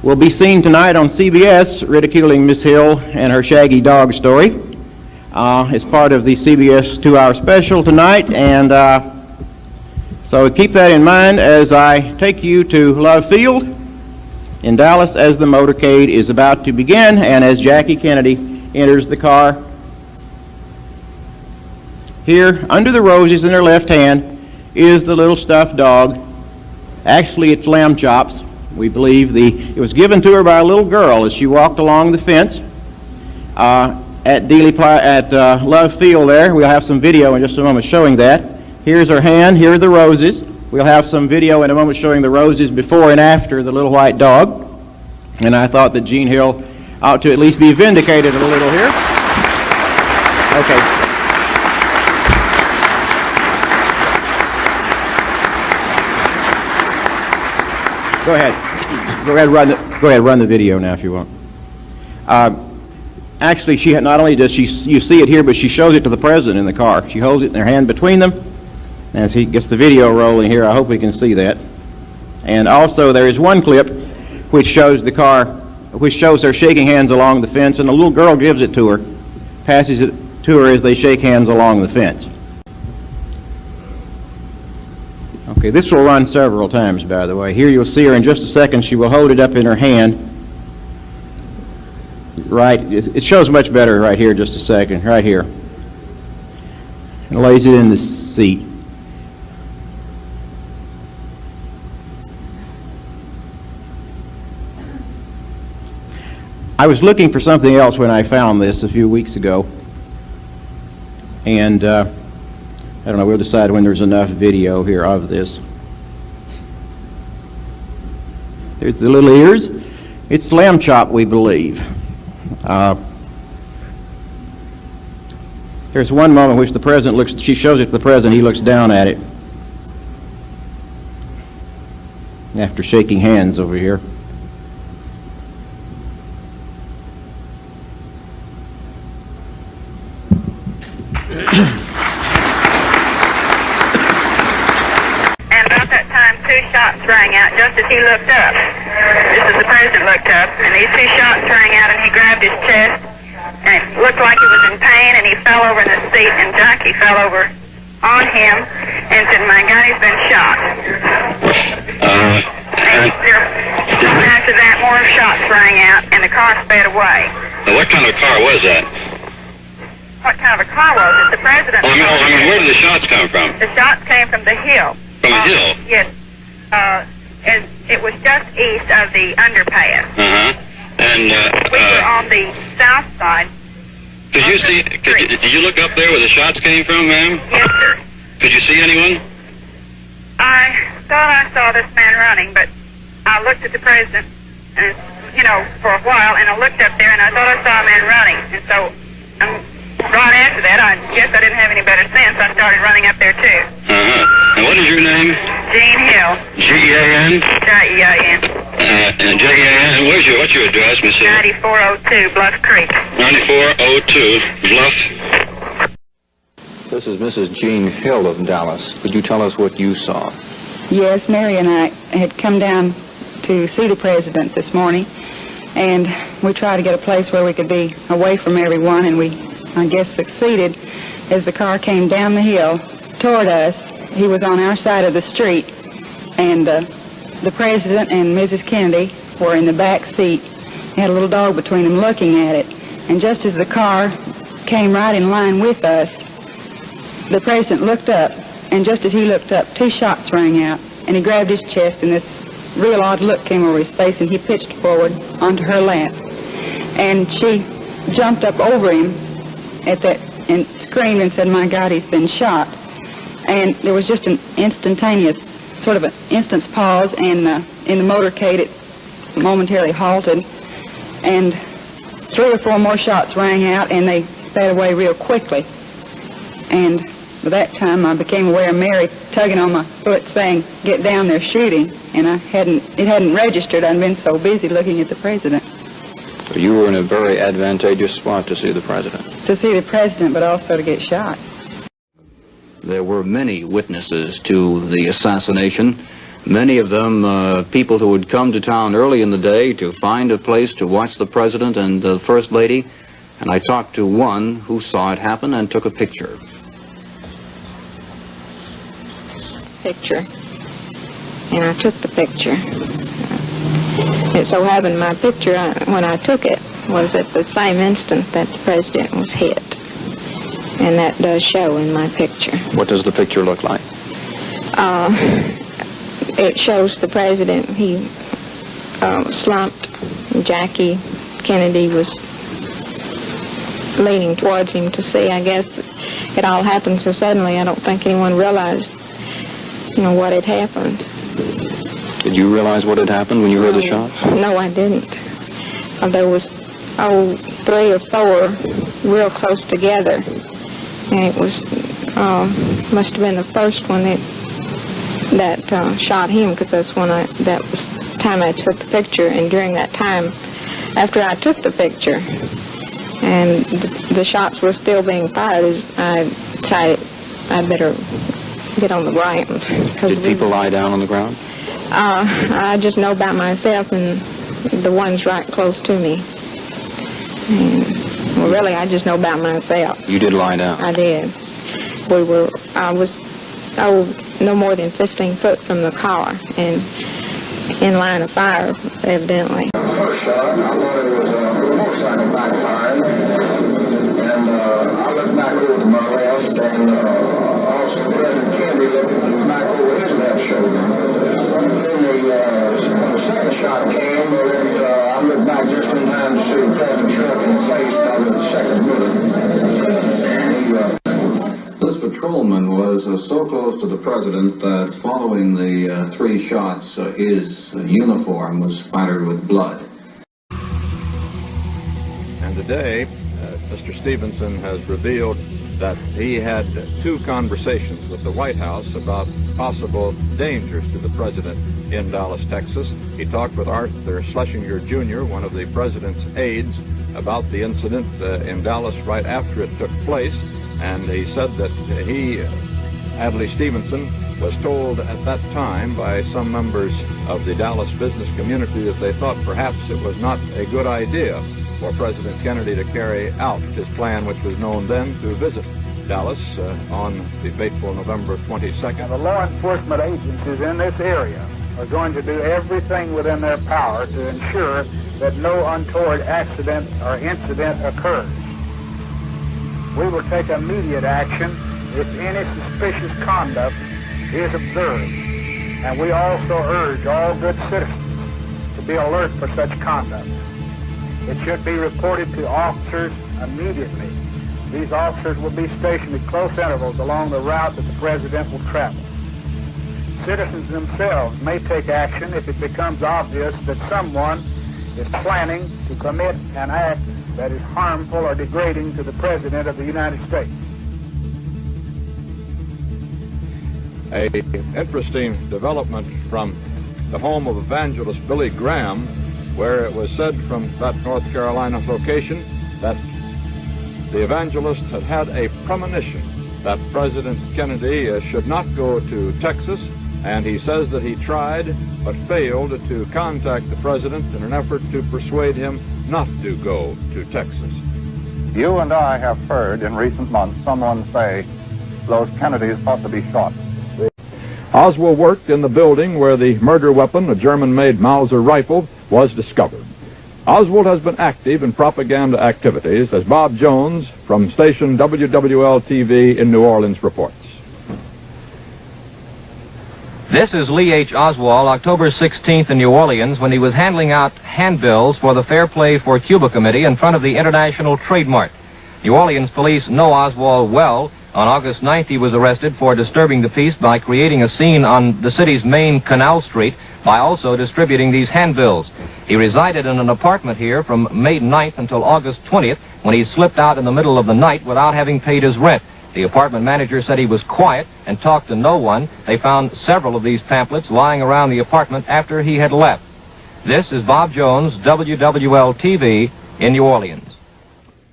will be seen tonight on CBS ridiculing Miss Hill and her shaggy dog story. It's part of the CBS 2-hour special tonight, and so keep that in mind as I take you to Love Field in Dallas as the motorcade is about to begin and as Jackie Kennedy enters the car. Here, under the roses in her left hand, is the little stuffed dog. Actually, it's lamb chops. We believe it was given to her by a little girl as she walked along the fence at Love Field there. We'll have some video in just a moment showing that. Here's her hand. Here are the roses. We'll have some video in a moment showing the roses before and after the little white dog. And I thought that Jean Hill ought to at least be vindicated a little here. Okay. Go ahead. Go ahead, run the video now if you want. Actually, she not only does you see it here, but she shows it to the president in the car. She holds it in her hand between them. As he gets the video rolling here, I hope we can see that. And also, there is one clip which shows the car, which shows her shaking hands along the fence, and a little girl gives it to her, passes it to her as they shake hands along the fence. Okay, this will run several times, by the way. Here you'll see her in just a second. She will hold it up in her hand. Right, it shows much better right here, just a second, right here. and lays it in the seat. I was looking for something else when I found this a few weeks ago, and I don't know, we'll decide when there's enough video here of this. There's the little ears. It's lamb chop, we believe. There's one moment in which the president looks, she shows it to the president, he looks down at it after shaking hands over here. And about that time, 2 shots rang out just as he looked up. Just as the president looked up, and these 2 shots rang out, and he grabbed his chest, and it looked like he was in pain, and he fell over in the seat, and Jackie fell over on him and said, "My God, he's been shot." And after that, more shots rang out, and the car sped away. Now, what kind of a car was that? What kind of a car was it? The president's I mean, where did the shots come from? The shots came from the hill. From the hill? Yes. And it was just east of the underpass. And We were on the south side. did you see? Did you look up there where the shots came from, ma'am? Yes, sir. Could you see anyone? I thought I saw this man running, but I looked at the president, and for a while, and I looked up there, and I thought I saw a man running, and so right after that, I guess I didn't have any better sense. I started running up there too. And what is your name? Jean Hill. G-E-A-N? J-E-A-N. And J-E-A-N. And what's your address, Miss Hill? 9402 Bluff Creek. 9402 Bluff. This is Mrs. Jean Hill of Dallas. Could you tell us what you saw? Yes, Mary and I had come down to see the president this morning, and we tried to get a place where we could be away from everyone, and we, I guess, succeeded. As the car came down the hill toward us, he was on our side of the street, and the president and Mrs. Kennedy were in the back seat. They had a little dog between them looking at it, and just as the car came right in line with us, the president looked up, and just as he looked up, 2 shots rang out, and he grabbed his chest, and this real odd look came over his face, and he pitched forward onto her lap. And she jumped up over him at that and screamed and said, "My God, he's been shot." And there was just an instantaneous, sort of an instant's pause, and in the motorcade it momentarily halted, and 3 or 4 more shots rang out, and they sped away real quickly. And by that time I became aware of Mary tugging on my foot saying, "Get down, they're shooting," and it hadn't registered. I'd been so busy looking at the president. So you were in a very advantageous spot to see the president. To see the president, but also to get shot. There were many witnesses to the assassination, many of them people who had come to town early in the day to find a place to watch the president and the First Lady, and I talked to one who saw it happen and took a picture. And I took the picture. It so happened my picture, when I took it, was at the same instant that the president was hit. And that does show in my picture. What does the picture look like? It shows the president, he slumped. Jackie Kennedy was leaning towards him to see. I guess it all happened so suddenly, I don't think anyone realized, what had happened. Did you realize what had happened when you heard the shots? No, I didn't. There was, 3 or 4 real close together. And it was, must have been the first one that shot him, because that was the time I took the picture. And during that time, after I took the picture, and the shots were still being fired, I decided I'd better get on the ground. Did people lie down on the ground? I just know about myself and the ones right close to me. And, well, really, I just know about myself. You did lie down? I did. I was no more than 15 foot from the car and in line of fire, evidently. First shot, I thought it was a motorcycle backfiring, and I looked back over to my left, and sometimes see President Trump in place probably the second minute. This patrolman was so close to the president that following the 3 shots, his uniform was spattered with blood. And today, Mr. Stevenson has revealed that he had 2 conversations with the White House about possible dangers to the president in Dallas, Texas. He talked with Arthur Schlesinger Jr., one of the president's aides, about the incident in Dallas right after it took place. And he said that he, Adlai Stevenson, was told at that time by some members of the Dallas business community that they thought perhaps it was not a good idea for President Kennedy to carry out his plan, which was known then, to visit Dallas on the fateful November 22nd. Now, the law enforcement agencies in this area are going to do everything within their power to ensure that no untoward accident or incident occurs. We will take immediate action if any suspicious conduct is observed, and we also urge all good citizens to be alert for such conduct. It should be reported to officers immediately. These officers will be stationed at close intervals along the route that the president will travel. Citizens themselves may take action if it becomes obvious that someone is planning to commit an act that is harmful or degrading to the President of the United States. A interesting development from the home of evangelist Billy Graham, where it was said from that North Carolina location that the evangelist had had a premonition that President Kennedy should not go to Texas, and he says that he tried but failed to contact the president in an effort to persuade him not to go to Texas. You and I have heard in recent months someone say those Kennedys ought to be shot. Oswald worked in the building where the murder weapon, a German-made Mauser rifle, was discovered. Oswald has been active in propaganda activities, as Bob Jones from station WWL-TV in New Orleans reports. This is Lee H. Oswald, October 16th in New Orleans, when he was handing out handbills for the Fair Play for Cuba Committee in front of the International Trade Mart. New Orleans police know Oswald well. On August 9th, he was arrested for disturbing the peace by creating a scene on the city's main Canal Street by also distributing these handbills. He resided in an apartment here from May 9th until August 20th, when he slipped out in the middle of the night without having paid his rent. The apartment manager said he was quiet and talked to no one. They found several of these pamphlets lying around the apartment after he had left. This is Bob Jones, WWL-TV in New Orleans.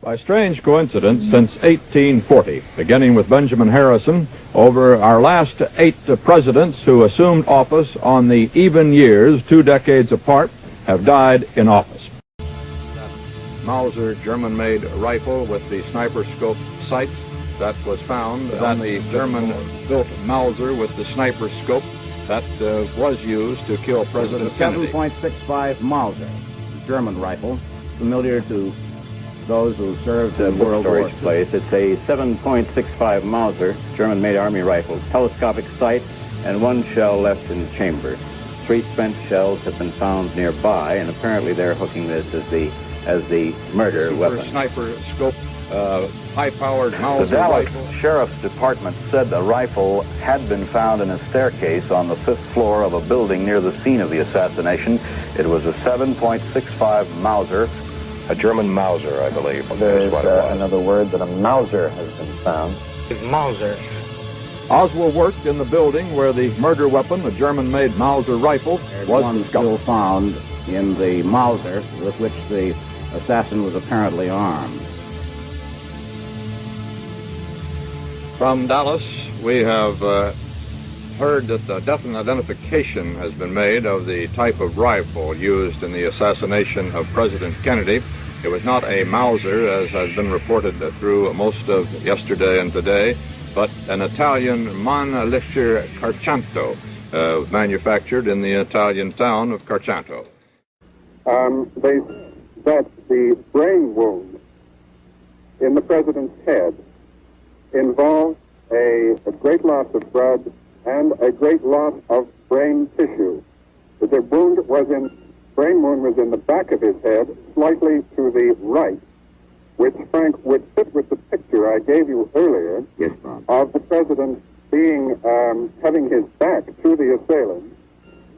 By strange coincidence, since 1840, beginning with Benjamin Harrison, over our last 8 presidents who assumed office on the even years, 2 decades apart, have died in office. That Mauser German-made rifle with the sniper scope sights that was found on the German-built Mauser with the sniper scope that was used to kill President Kennedy. 7.65 Mauser, German rifle, familiar to those who served in World War II. Place. It's a 7.65 Mauser, German-made Army rifle, telescopic sight, and 1 shell left in the chamber. 3 spent shells have been found nearby, and apparently they're hooking this as the murder weapon. Sniper scope, high-powered Mauser The Dallas rifle. Sheriff's Department said the rifle had been found in a staircase on the 5th floor of a building near the scene of the assassination. It was a 7.65 Mauser. A German Mauser, I believe. There's another word that a Mauser has been found. Mauser. Oswald worked in the building where the murder weapon, a German-made Mauser rifle, was one still found in the Mauser with which the assassin was apparently armed. From Dallas, we have heard that the definite identification has been made of the type of rifle used in the assassination of President Kennedy. It was not a Mauser, as has been reported through most of yesterday and today, but an Italian Manlicher Carcanto, manufactured in the Italian town of Carcanto. That the brain wound in the president's head involved a great loss of blood and a great loss of brain tissue. The wound was in brain wound was in the back of his head, slightly to the right, which, Frank, would fit with the picture I gave you earlier of the president being, having his back to the assailant,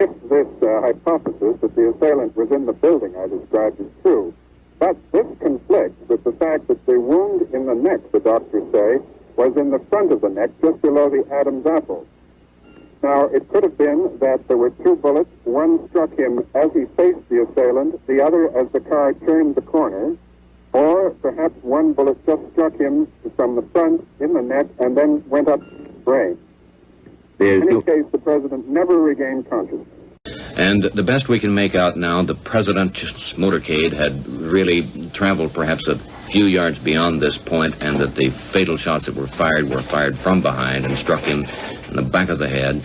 if this hypothesis that the assailant was in the building I described is true. But this conflicts with the fact that the wound in the neck, the doctors say, was in the front of the neck, just below the Adam's apple. Now, it could have been that there were two bullets. One struck him as he faced the assailant, the other as the car turned the corner, or perhaps one bullet just struck him from the front in the neck and then went up the brain. In any case, the president never regained consciousness. And the best we can make out now, the president's motorcade had really traveled perhaps a few yards beyond this point, and that the fatal shots that were fired from behind and struck him in the back of the head,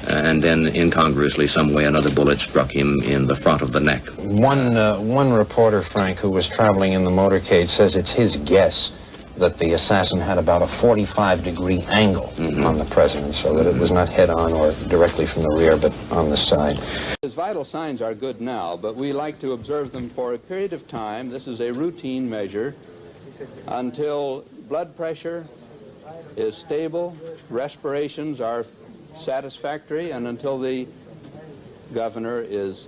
and then incongruously some way another bullet struck him in the front of the neck. One reporter, Frank, who was traveling in the motorcade, says it's his guess that the assassin had about a 45-degree angle on the president, so that it was not head-on or directly from the rear, but on the side. His vital signs are good now, but we like to observe them for a period of time. This is a routine measure until blood pressure is stable, respirations are satisfactory, and until the governor is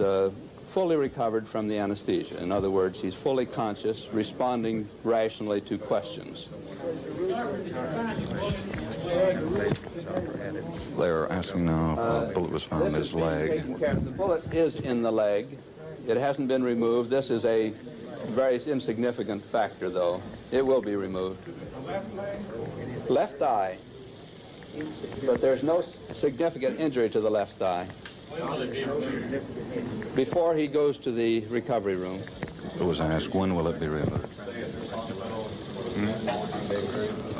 fully recovered from the anesthesia. In other words, he's fully conscious, responding rationally to questions. They're asking now if a bullet was found in his leg. The bullet is in the leg. It hasn't been removed. This is a very insignificant factor, though. It will be removed. Left eye. But there's no significant injury to the left thigh. Before he goes to the recovery room. It was asked, when will it be removed?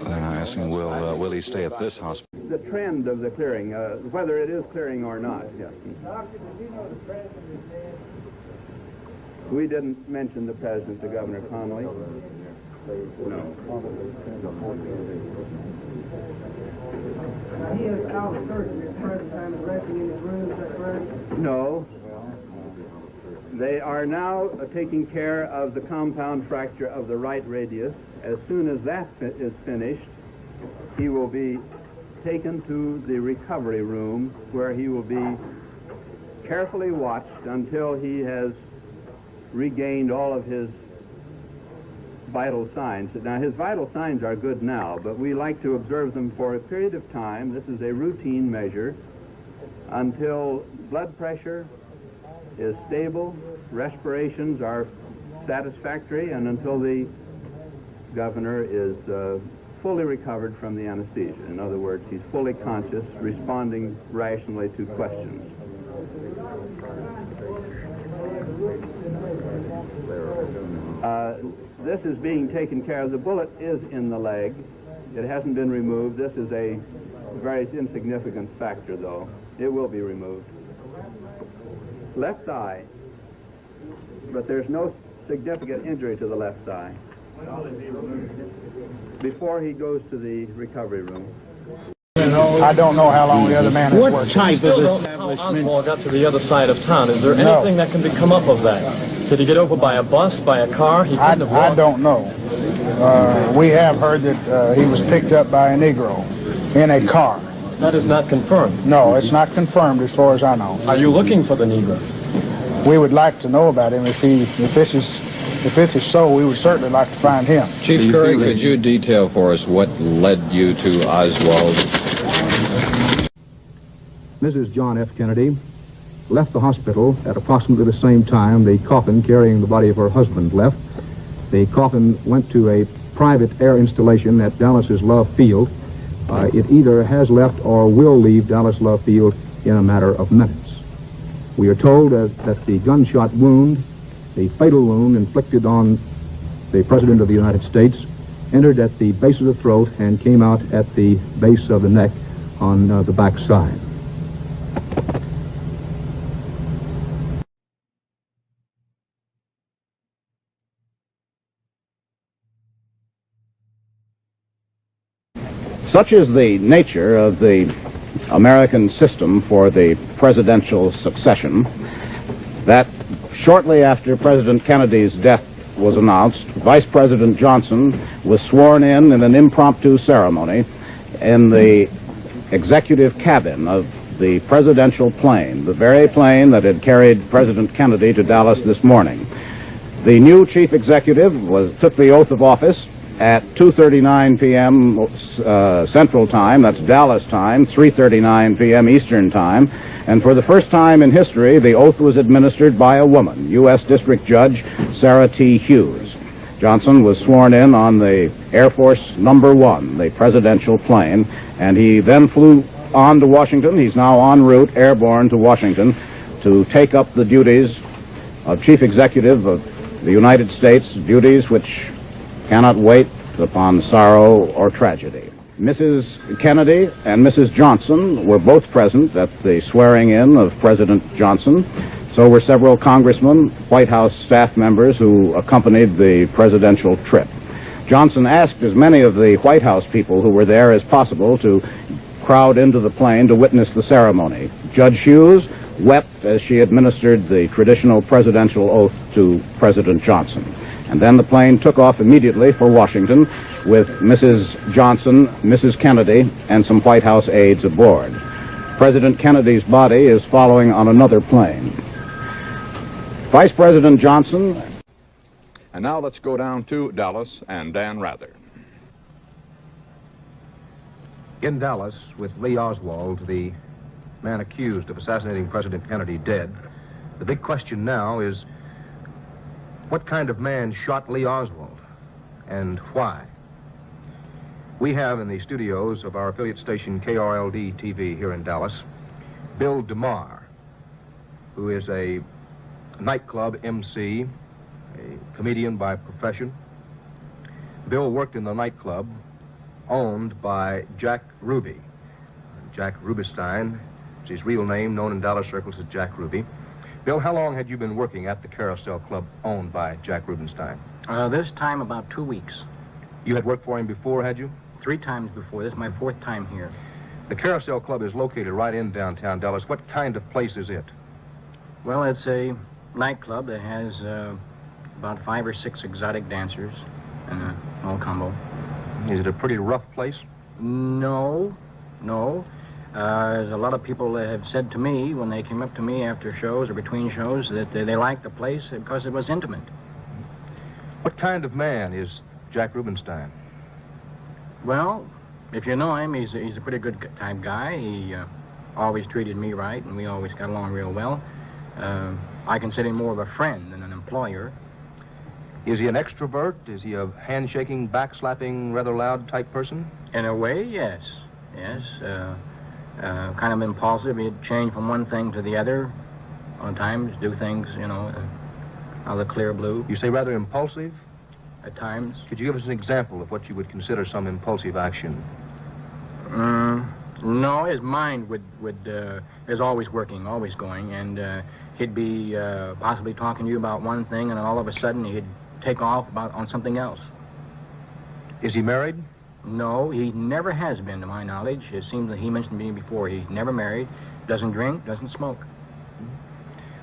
They're now asking, will he stay at this hospital? The trend of the clearing, whether it is clearing or not. Yes. Doctor, did you know the president is dead? We didn't mention the president to Governor Connolly. No. He is out of surgery at the present time and resting in his room, is that correct? No. They are now taking care of the compound fracture of the right radius. As soon as that is finished, he will be taken to the recovery room where he will be carefully watched until he has regained all of his vital signs. Now, his vital signs are good now, but we like to observe them for a period of time. This is a routine measure until blood pressure is stable, respirations are satisfactory, and until the governor is fully recovered from the anesthesia. In other words, he's fully conscious, responding rationally to questions. This is being taken care of. The bullet is in the leg. It hasn't been removed. This is a very insignificant factor, though. It will be removed. Left eye, but there's no significant injury to the left eye. Before he goes to the recovery room. I don't know how long the other man has worked. What type of establishment? How Oswald got to the other side of town? Is there anything that can come up of that? Did he get over by a bus, by a car? He couldn't have walked. I don't know. We have heard that he was picked up by a Negro in a car. That is not confirmed. No, it's not confirmed as far as I know. Are you looking for the Negro? We would like to know about him. If this is so, we would certainly like to find him. Chief Curry, could you detail for us what led you to Oswald? Mrs. John F. Kennedy left the hospital at approximately the same time the coffin carrying the body of her husband left. The coffin went to a private air installation at Dallas's Love Field. It either has left or will leave Dallas Love Field in a matter of minutes. We are told that the gunshot wound, the fatal wound inflicted on the President of the United States, entered at the base of the throat and came out at the base of the neck on the back side. Such is the nature of the American system for the presidential succession that Shortly after President Kennedy's death was announced, Vice President Johnson was sworn in an impromptu ceremony in the executive cabin of the presidential plane, the very plane that had carried President Kennedy to Dallas this morning. The new chief executive took the oath of office at 2:39 p.m. Central Time, that's Dallas time, 3:39 p.m. Eastern Time, and for the first time in history, the oath was administered by a woman, U.S. District Judge Sarah T. Hughes. Johnson was sworn in on the Air Force number 1, the presidential plane, and he then flew on to Washington. He's now en route, airborne to Washington, to take up the duties of Chief Executive of the United States, duties which cannot wait upon sorrow or tragedy. Mrs. Kennedy and Mrs. Johnson were both present at the swearing-in of President Johnson. So were several congressmen, White House staff members who accompanied the presidential trip. Johnson asked as many of the White House people who were there as possible to crowd into the plane to witness the ceremony. Judge Hughes wept as she administered the traditional presidential oath to President Johnson. And then the plane took off immediately for Washington with Mrs. Johnson, Mrs. Kennedy, and some White House aides aboard. President Kennedy's body is following on another plane. Vice President Johnson. And now let's go down to Dallas and Dan Rather. In Dallas, with Lee Oswald, the man accused of assassinating President Kennedy, dead, the big question now is, what kind of man shot Lee Oswald, and why? We have in the studios of our affiliate station KRLD-TV here in Dallas, Bill DeMar, who is a nightclub MC, a comedian by profession. Bill worked in the nightclub owned by Jack Ruby. Jack Rubinstein is his real name, known in Dallas circles as Jack Ruby. Bill, how long had you been working at the Carousel Club owned by Jack Rubinstein? This time about 2 weeks. You had worked for him before, had you? 3 times before. This is my 4th time here. The Carousel Club is located right in downtown Dallas. What kind of place is it? Well, it's a nightclub that has about 5 or 6 exotic dancers and a whole combo. Is it a pretty rough place? No. There's a lot of people that have said to me when they came up to me after shows or between shows that they liked the place because it was intimate. What kind of man is Jack Rubinstein? Well, if you know him, he's a pretty good type guy. He always treated me right, and we always got along real well. I consider him more of a friend than an employer. Is he an extrovert? Is he a handshaking, backslapping, rather loud type person? In a way, yes. Kind of impulsive. He'd change from one thing to the other. On times, do things, out of the clear blue. You say rather impulsive? At times. Could you give us an example of what you would consider some impulsive action? No, his mind is always working, always going, and he'd be possibly talking to you about one thing, and then all of a sudden he'd take off on something else. Is he married? No, he never has been, to my knowledge. It seems that he mentioned to me before. He's never married, doesn't drink, doesn't smoke.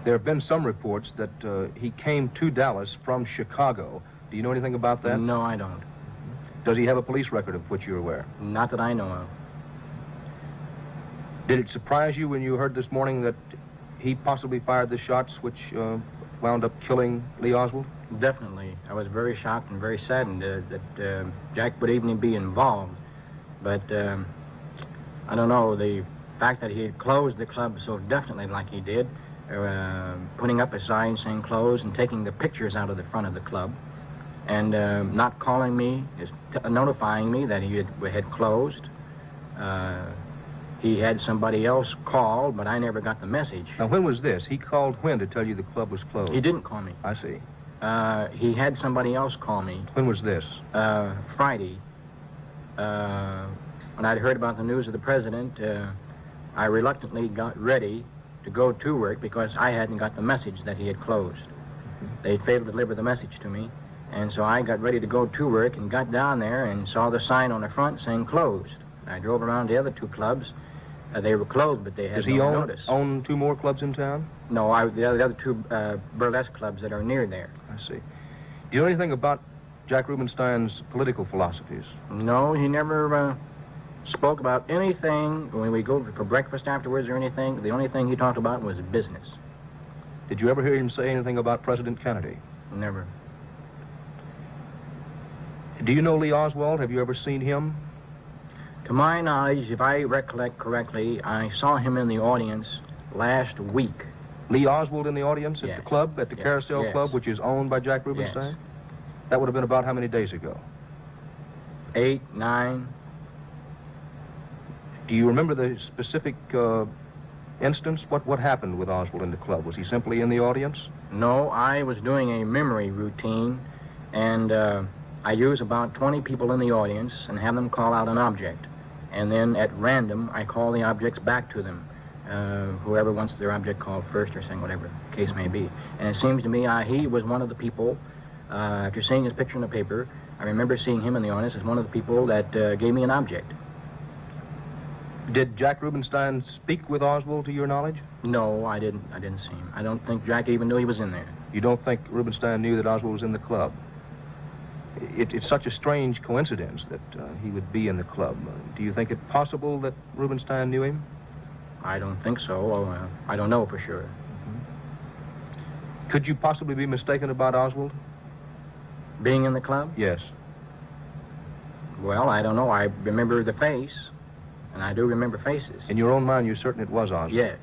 There have been some reports that he came to Dallas from Chicago. Do you know anything about that? No, I don't. Does he have a police record of which you're aware? Not that I know of. Did it surprise you when you heard this morning that he possibly fired the shots which wound up killing Lee Oswald? Definitely. I was very shocked and very saddened that Jack would even be involved. But I don't know, the fact that he had closed the club so definitely like he did, putting up a sign saying closed and taking the pictures out of the front of the club, and not calling me, just notifying me that he had closed. He had somebody else call, but I never got the message. Now, when was this? He called when to tell you the club was closed? He didn't call me. I see. He had somebody else call me. When was this? Friday. When I'd heard about the news of the president, I reluctantly got ready to go to work because I hadn't got the message that he had closed. They failed to deliver the message to me, and so I got ready to go to work and got down there and saw the sign on the front saying closed. I drove around the other 2 clubs, They were closed, but they had Does he no notice. own 2 more clubs in town? No, the other 2 burlesque clubs that are near there. I see. Do you know anything about Jack Rubenstein's political philosophies? No, he never spoke about anything. When we go for breakfast afterwards or anything, the only thing he talked about was business. Did you ever hear him say anything about President Kennedy? Never. Do you know Lee Oswald? Have you ever seen him? To my knowledge, if I recollect correctly, I saw him in the audience last week. Lee Oswald in the audience at Yes. the club, at the Yes. Carousel Yes. Club, which is owned by Jack Rubenstein? Yes. That would have been about how many days ago? 8, 9. Do you remember the specific instance? What happened with Oswald in the club? Was he simply in the audience? No, I was doing a memory routine, and I use about 20 people in the audience and have them call out an object. And then at random, I call the objects back to them. Whoever wants their object called first or second, whatever the case may be. And it seems to me he was one of the people, after seeing his picture in the paper, I remember seeing him in the audience as one of the people that gave me an object. Did Jack Rubenstein speak with Oswald, to your knowledge? No, I didn't see him. I don't think Jack even knew he was in there. You don't think Rubenstein knew that Oswald was in the club? It's such a strange coincidence that he would be in the club. Do you think it possible that Rubenstein knew him? I don't think so. I don't know for sure. Could you possibly be mistaken about Oswald? Being in the club? Yes. Well, I don't know. I remember the face, and I do remember faces. In your own mind, you're certain it was Oswald? Yes.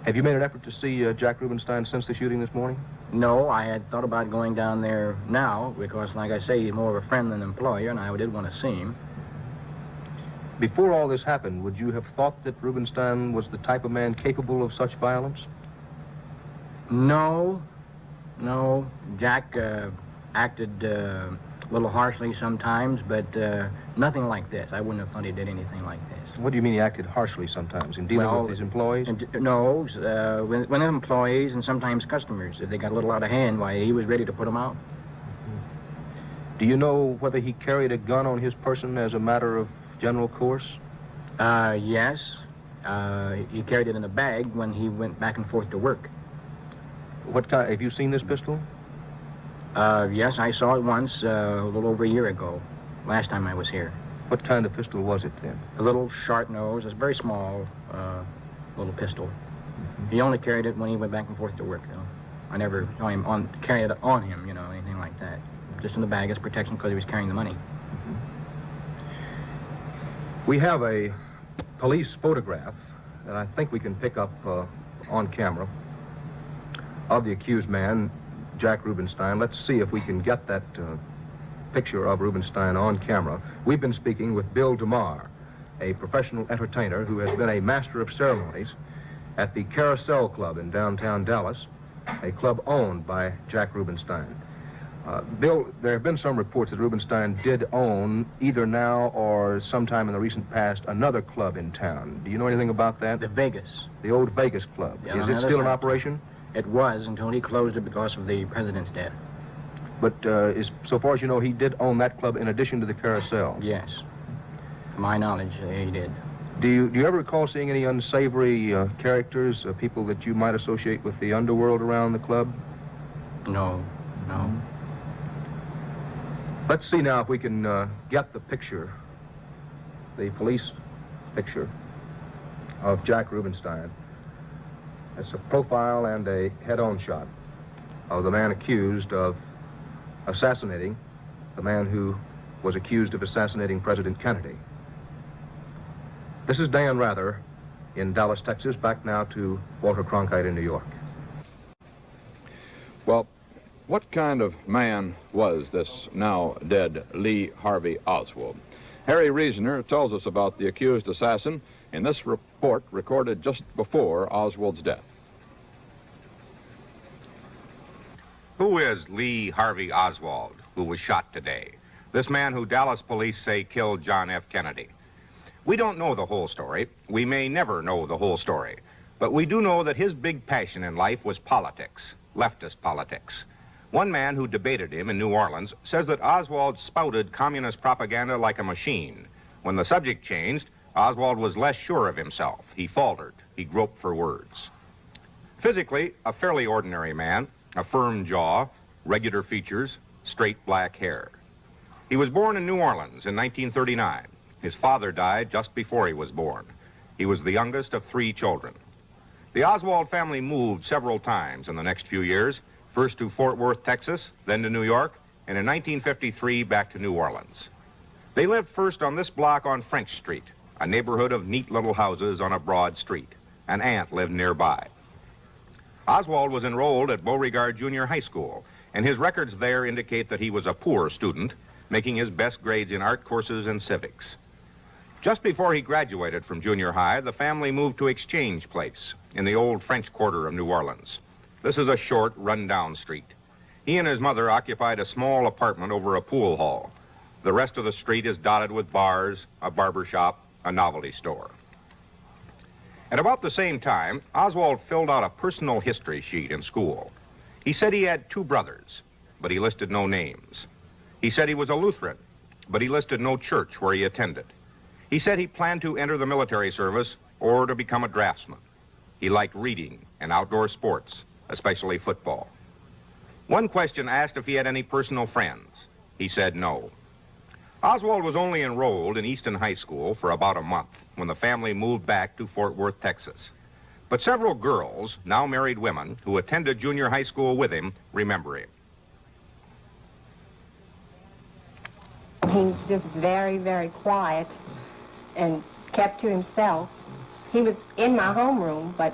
Have you made an effort to see Jack Rubenstein since the shooting this morning? No, I had thought about going down there now because, like I say, he's more of a friend than an employer, and I did want to see him. Before all this happened, would you have thought that Rubenstein was the type of man capable of such violence? No. Jack acted a little harshly sometimes, but nothing like this. I wouldn't have thought he did anything like this. What do you mean he acted harshly sometimes? In dealing with his employees? No, when employees and sometimes customers, if they got a little out of hand, why, he was ready to put them out. Do you know whether he carried a gun on his person as a matter of general course? Yes. He carried it in a bag when he went back and forth to work. What kind? Have you seen this pistol? Yes, I saw it once a little over a year ago, last time I was here. What kind of pistol was it then? A little sharp nose, a very small little pistol. He only carried it when he went back and forth to work, though. I never saw him carry it on him, anything like that. Just in the bag as protection because he was carrying the money. We have a police photograph that I think we can pick up on camera of the accused man, Jack Rubenstein. Let's see if we can get that picture of Rubenstein on camera. We've been speaking with Bill DeMar, a professional entertainer who has been a master of ceremonies at the Carousel Club in downtown Dallas, a club owned by Jack Rubenstein. Bill, there have been some reports that Rubenstein did own, either now or sometime in the recent past, another club in town. Do you know anything about that? The Vegas. The old Vegas Club. Yeah, Is it still in operation? It was until he closed it because of the president's death. But so far as you know, he did own that club in addition to the Carousel? Yes. To my knowledge, he did. Do you ever recall seeing any unsavory characters, people that you might associate with the underworld around the club? No. Let's see now if we can get the picture, the police picture of Jack Rubenstein. It's a profile and a head-on shot of the man accused of assassinating the man who was accused of assassinating President Kennedy. This is Dan Rather in Dallas, Texas. Back now to Walter Cronkite in New York. Well, what kind of man was this now dead Lee Harvey Oswald? Harry Reasoner tells us about the accused assassin in this report recorded just before Oswald's death. Who is Lee Harvey Oswald, who was shot today? This man who Dallas police say killed John F. Kennedy. We don't know the whole story. We may never know the whole story. But we do know that his big passion in life was politics, leftist politics. One man who debated him in New Orleans says that Oswald spouted communist propaganda like a machine. When the subject changed, Oswald was less sure of himself. He faltered. He groped for words. Physically, a fairly ordinary man, a firm jaw, regular features, straight black hair. He was born in New Orleans in 1939. His father died just before he was born. He was the youngest of 3 children. The Oswald family moved several times in the next few years, first to Fort Worth, Texas, then to New York, and in 1953 back to New Orleans. They lived first on this block on French Street, a neighborhood of neat little houses on a broad street. An aunt lived nearby. Oswald was enrolled at Beauregard Junior High School, and his records there indicate that he was a poor student, making his best grades in art courses and civics. Just before he graduated from junior high, the family moved to Exchange Place in the old French quarter of New Orleans. This is a short, run-down street. He and his mother occupied a small apartment over a pool hall. The rest of the street is dotted with bars, a barber shop, a novelty store. At about the same time, Oswald filled out a personal history sheet in school. He said he had 2 brothers, but he listed no names. He said he was a Lutheran, but he listed no church where he attended. He said he planned to enter the military service or to become a draftsman. He liked reading and outdoor sports, especially football. One question asked if he had any personal friends. He said no. Oswald was only enrolled in Easton High School for about a month when the family moved back to Fort Worth, Texas. But several girls, now married women, who attended junior high school with him, remember him. He was just very, very quiet and kept to himself. He was in my homeroom, but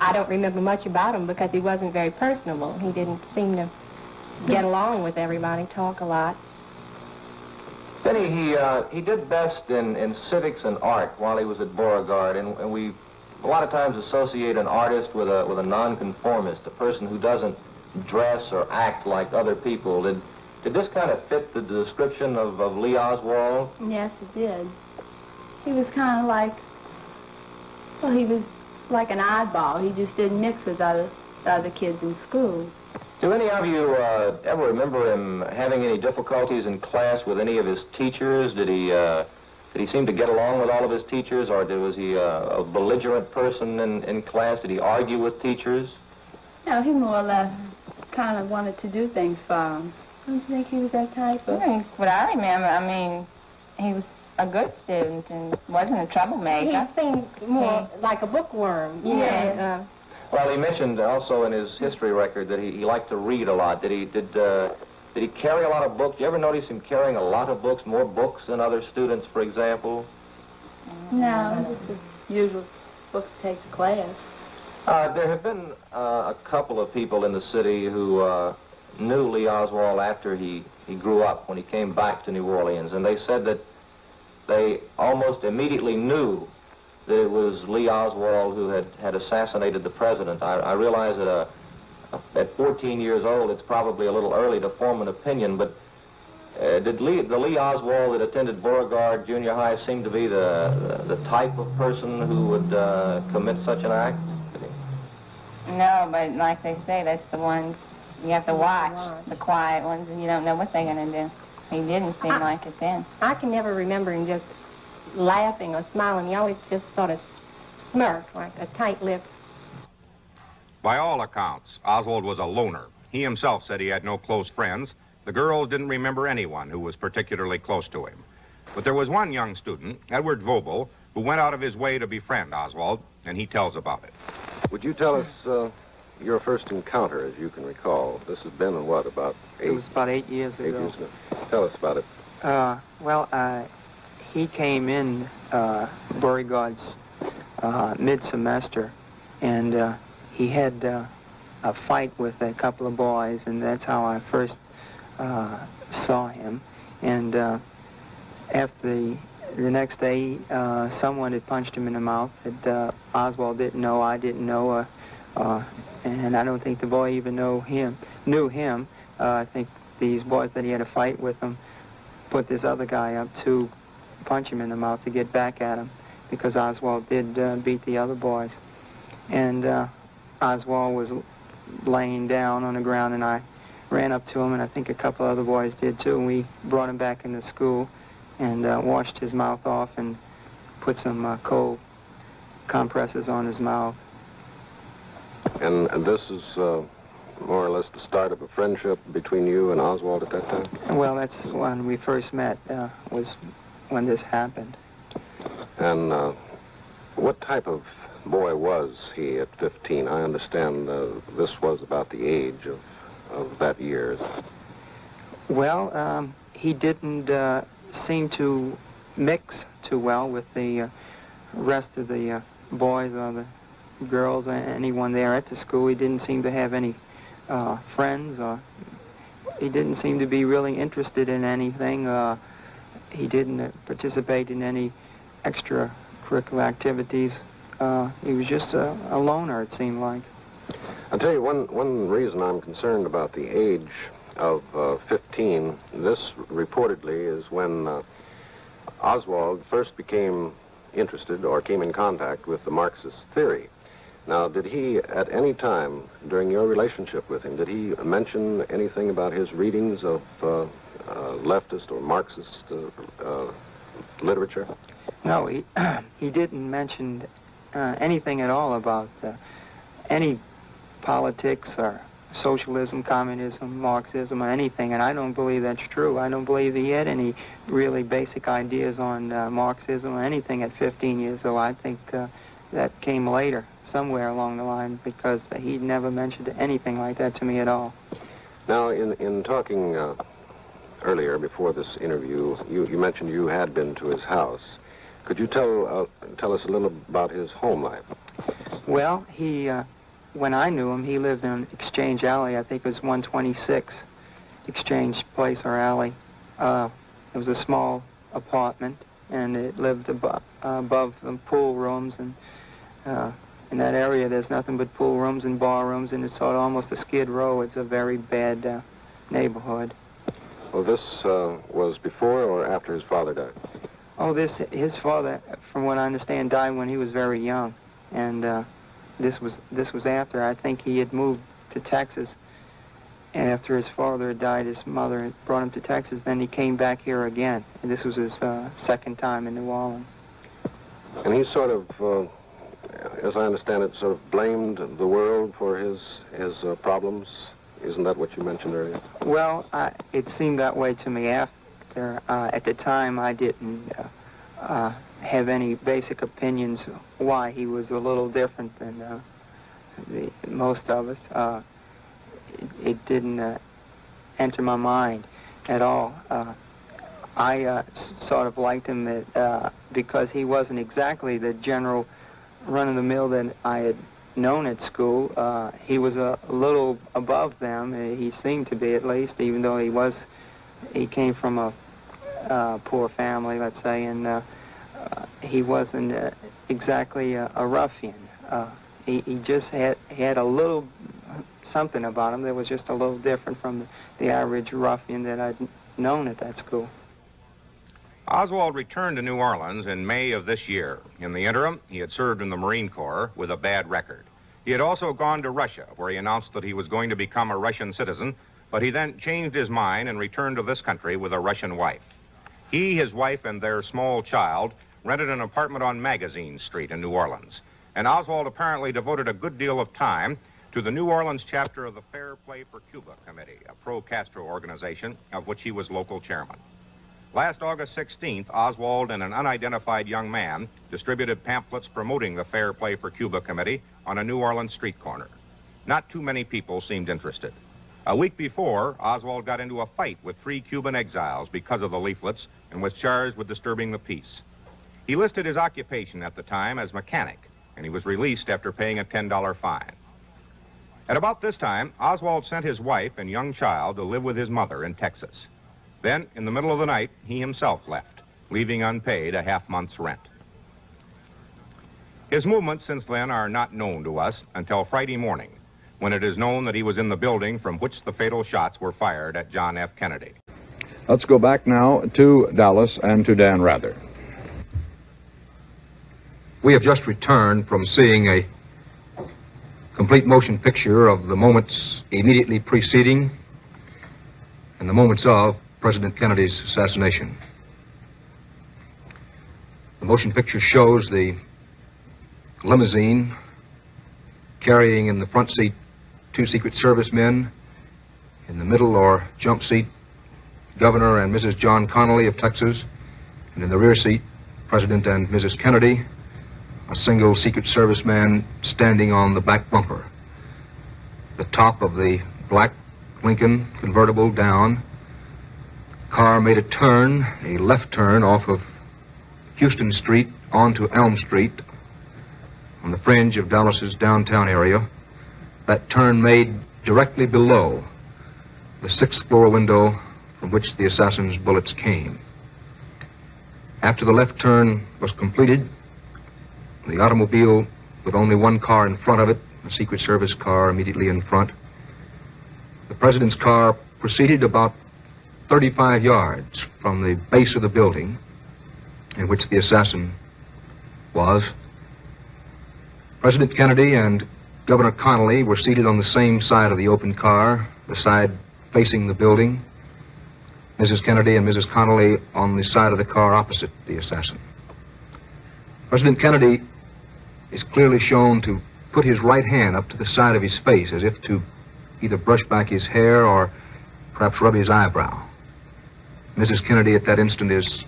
I don't remember much about him because he wasn't very personable. He didn't seem to get along with everybody, talk a lot. Benny, he did best in civics and art while he was at Beauregard, and we a lot of times associate an artist with a nonconformist, a person who doesn't dress or act like other people. Did this kind of fit the description of Lee Oswald? Yes, it did. He was kind of like, well, he was like an oddball. He just didn't mix with other kids in school. Do any of you ever remember him having any difficulties in class with any of his teachers? Did he seem to get along with all of his teachers, or was he a belligerent person in class? Did he argue with teachers? No, he more or less kind of wanted to do things for him. Don't you think he was that type of... What I remember, I mean, he was a good student and wasn't a troublemaker. He seemed more like a bookworm. Yeah. Well, he mentioned also in his history record that he liked to read a lot. Did he carry a lot of books? Did you ever notice him carrying a lot of books, more books than other students, for example? No, just the usual books to take to class. There have been a couple of people in the city who knew Lee Oswald after he grew up, when he came back to New Orleans, and they said that they almost immediately knew that it was Lee Oswald who had assassinated the president. I realize that at 14 years old, it's probably a little early to form an opinion, but did the Lee Oswald that attended Beauregard Junior High seem to be the type of person who would commit such an act? No, but like they say, that's the ones you have to watch, the quiet ones, and you don't know what they're going to do. He didn't seem like it then. I can never remember him just laughing or smiling. He always just sort of smirked, like a tight lip. By all accounts, Oswald was a loner. He himself said he had no close friends. The girls didn't remember anyone who was particularly close to him. But there was one young student, Edward Vobel, who went out of his way to befriend Oswald, and he tells about it. Would you tell us your first encounter, as you can recall? This has been in what, about 8? It was about 8 years ago. 8 years ago. Tell us about it. Well, he came in Beauregard's mid-semester, and he had a fight with a couple of boys, and that's how I first saw him. And after the next day, someone had punched him in the mouth that Oswald didn't know, I didn't know, and I don't think the boy even knew him. I think these boys that he had a fight with him put this other guy up to punch him in the mouth to get back at him, because Oswald did beat the other boys. And Oswald was laying down on the ground, and I ran up to him, and I think a couple other boys did too, and we brought him back into school and washed his mouth off and put some cold compresses on his mouth. And this is more or less the start of a friendship between you and Oswald at that time? Well, that's when we first met, was when this happened. And what type of boy was he at 15? I understand this was about the age of that year. Well, he didn't seem to mix too well with the rest of the boys or the girls, anyone there at the school. He didn't seem to have any friends, or he didn't seem to be really interested in anything. He didn't participate in any extracurricular activities. He was just a loner, it seemed like. I'll tell you, one reason I'm concerned about the age of 15, this reportedly is when Oswald first became interested or came in contact with the Marxist theory. Now, did he, at any time during your relationship with him, did he mention anything about his readings of leftist or Marxist literature? No, he didn't mention anything at all about any politics or socialism, communism, Marxism, or anything, and I don't believe that's true. I don't believe he had any really basic ideas on Marxism or anything at 15 years old. I think that came later, somewhere along the line, because he never mentioned anything like that to me at all. Now, in talking earlier, before this interview, you mentioned you had been to his house. Could you tell us a little about his home life? Well, he, when I knew him, he lived in Exchange Alley. I think it was 126 Exchange Place or Alley. It was a small apartment, and it lived above the pool rooms, and in that area there's nothing but pool rooms and bar rooms, and it's sort of almost a skid row. It's a very bad neighborhood. Well, this was before or after his father died? Oh, his father, from what I understand, died when he was very young, and this was after. I think he had moved to Texas, and after his father had died, his mother had brought him to Texas. Then he came back here again, and this was his second time in New Orleans. And he sort of, as I understand it, sort of blamed the world for his problems. Isn't that what you mentioned earlier? Well, it seemed that way to me after. At the time, I didn't have any basic opinions why he was a little different than most of us. It didn't enter my mind at all. I sort of liked him because he wasn't exactly the general run-of-the-mill that I had known at school. He was a little above them. He seemed to be, at least, even though he came from a poor family, let's say, and he wasn't exactly a ruffian. He just had a little something about him that was just a little different from the average ruffian that I'd known at that school. Oswald returned to New Orleans in May of this year. In the interim, he had served in the Marine Corps with a bad record. He had also gone to Russia, where he announced that he was going to become a Russian citizen, but he then changed his mind and returned to this country with a Russian wife. He, his wife, and their small child rented an apartment on Magazine Street in New Orleans. And Oswald apparently devoted a good deal of time to the New Orleans chapter of the Fair Play for Cuba Committee, a pro-Castro organization of which he was local chairman. Last August 16th, Oswald and an unidentified young man distributed pamphlets promoting the Fair Play for Cuba Committee on a New Orleans street corner. Not too many people seemed interested. A week before, Oswald got into a fight with 3 Cuban exiles because of the leaflets and was charged with disturbing the peace. He listed his occupation at the time as mechanic, and he was released after paying a $10 fine. At about this time, Oswald sent his wife and young child to live with his mother in Texas. Then, in the middle of the night, he himself left, leaving unpaid a half-month's rent. His movements since then are not known to us until Friday morning, when it is known that he was in the building from which the fatal shots were fired at John F. Kennedy. Let's go back now to Dallas and to Dan Rather. We have just returned from seeing a complete motion picture of the moments immediately preceding and the moments of President Kennedy's assassination. The motion picture shows the limousine carrying in the front seat 2 Secret Service men, in the middle or jump seat, Governor and Mrs. John Connally of Texas, and in the rear seat, President and Mrs. Kennedy, a single Secret Service man standing on the back bumper. The top of the black Lincoln convertible down. Car made a turn, a left turn off of Houston Street onto Elm Street on the fringe of Dallas's downtown area. That turn made directly below the 6th floor window from which the assassin's bullets came. After the left turn was completed, the automobile, with only one car in front of it, a Secret Service car immediately in front, the president's car proceeded about 35 yards from the base of the building in which the assassin was. President Kennedy and Governor Connally were seated on the same side of the open car, the side facing the building. Mrs. Kennedy and Mrs. Connally on the side of the car opposite the assassin. President Kennedy is clearly shown to put his right hand up to the side of his face as if to either brush back his hair or perhaps rub his eyebrow. Mrs. Kennedy at that instant is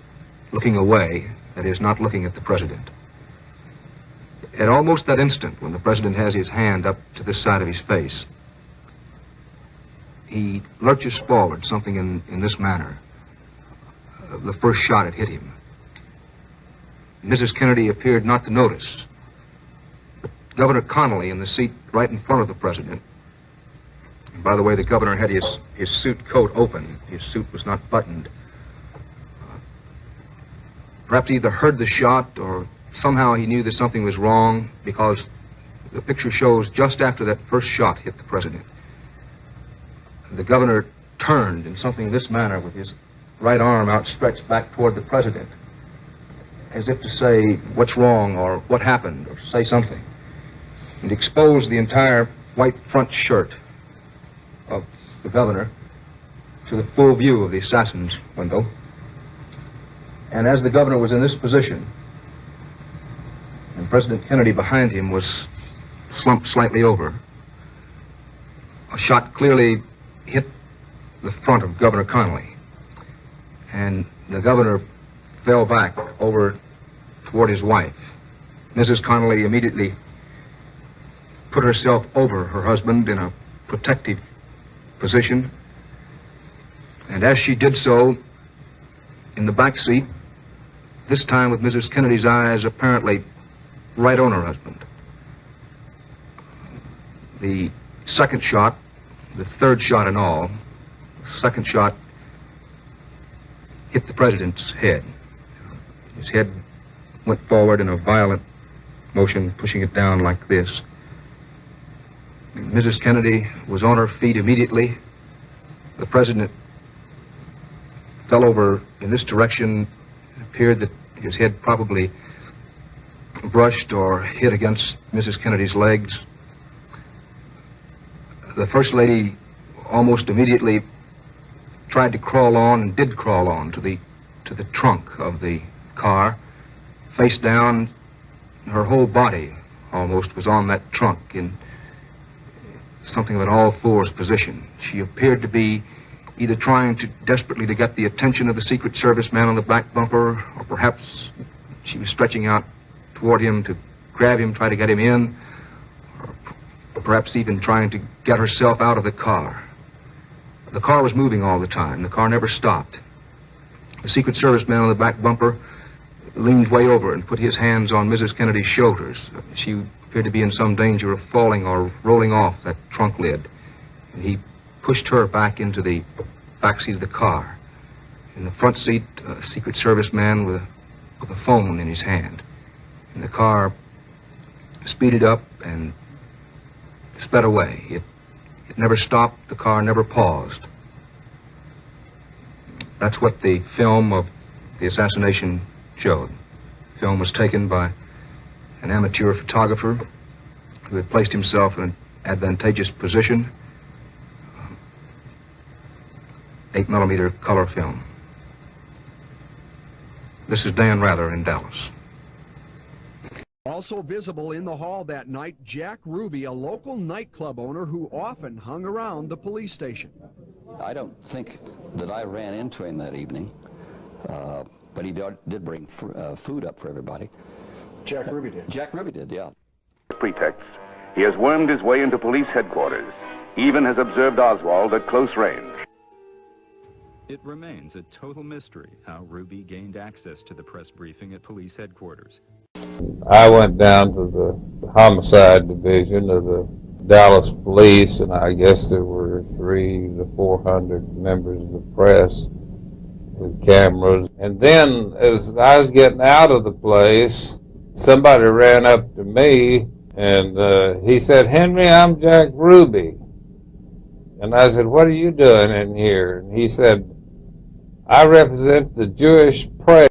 looking away, that is, not looking at the president. At almost that instant, when the president has his hand up to the side of his face, he lurches forward, something in this manner. The first shot had hit him. Mrs. Kennedy appeared not to notice. But Governor Connally, in the seat right in front of the president, and by the way, the governor had his suit coat open. His suit was not buttoned. Perhaps he either heard the shot or somehow he knew that something was wrong, because the picture shows just after that first shot hit the president, the governor turned in something in this manner with his right arm outstretched back toward the president, as if to say what's wrong or what happened or say something, and exposed the entire white front shirt of the governor to the full view of the assassin's window. And as the governor was in this position, and President Kennedy behind him was slumped slightly over, a shot clearly hit the front of Governor Connally, and the governor fell back over toward his wife. Mrs. Connally immediately put herself over her husband in a protective position, and as she did so, in the back seat, this time with Mrs. Kennedy's eyes apparently right on her husband, the second shot, the third shot in all, the second shot hit the president's head. His head went forward in a violent motion, pushing it down like this. Mrs. Kennedy was on her feet immediately. The president fell over in this direction. It appeared that his head probably brushed or hit against Mrs. Kennedy's legs. The First Lady almost immediately tried to crawl on, and did crawl on, to the trunk of the car. Face down, her whole body almost was on that trunk in something of an all-fours position. She appeared to be either trying desperately to get the attention of the Secret Service man on the back bumper, or perhaps she was stretching out toward him to grab him, try to get him in, or perhaps even trying to get herself out of the car. The car was moving all the time. The car never stopped. The Secret Service man on the back bumper leaned way over and put his hands on Mrs. Kennedy's shoulders. She appeared to be in some danger of falling or rolling off that trunk lid. And he pushed her back into the back seat of the car. In the front seat, a Secret Service man with a phone in his hand. And the car speeded up and sped away. It never stopped. The car never paused. That's what the film of the assassination showed. The film was taken by an amateur photographer who had placed himself in an advantageous position. 8mm color film. This is Dan Rather in Dallas. Also visible in the hall that night, Jack Ruby, a local nightclub owner who often hung around the police station. I don't think that I ran into him that evening, but he did bring food up for everybody. Jack Ruby did? Jack Ruby did, yeah. Pretexts, he has wormed his way into police headquarters, even has observed Oswald at close range. It remains a total mystery how Ruby gained access to the press briefing at police headquarters. I went down to the homicide division of the Dallas police, and I guess there were 300 to 400 members of the press with cameras. And then as I was getting out of the place, somebody ran up to me and he said, "Henry, I'm Jack Ruby." And I said, "What are you doing in here?" And he said, "I represent the Jewish press."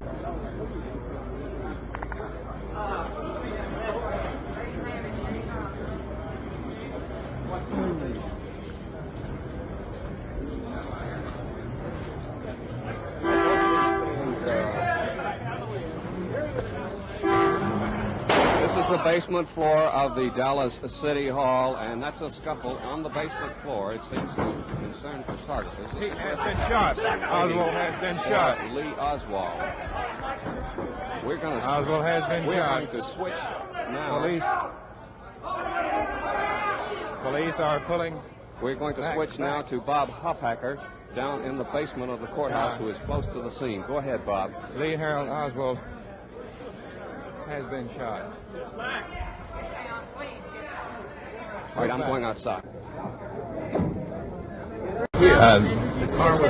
The basement floor of the Dallas City Hall, and that's a scuffle on the basement floor. It seems to concern photographers. He has been shot. Oswald has been shot. Lee Oswald. Oswald has been we're shot. We're going to switch now. Police are pulling. We're going to switch now to Bob Hofhacker down in the basement of the courthouse, who is close to the scene. Go ahead, Bob. Lee Harold Oswald has been shot. All right, I'm going outside.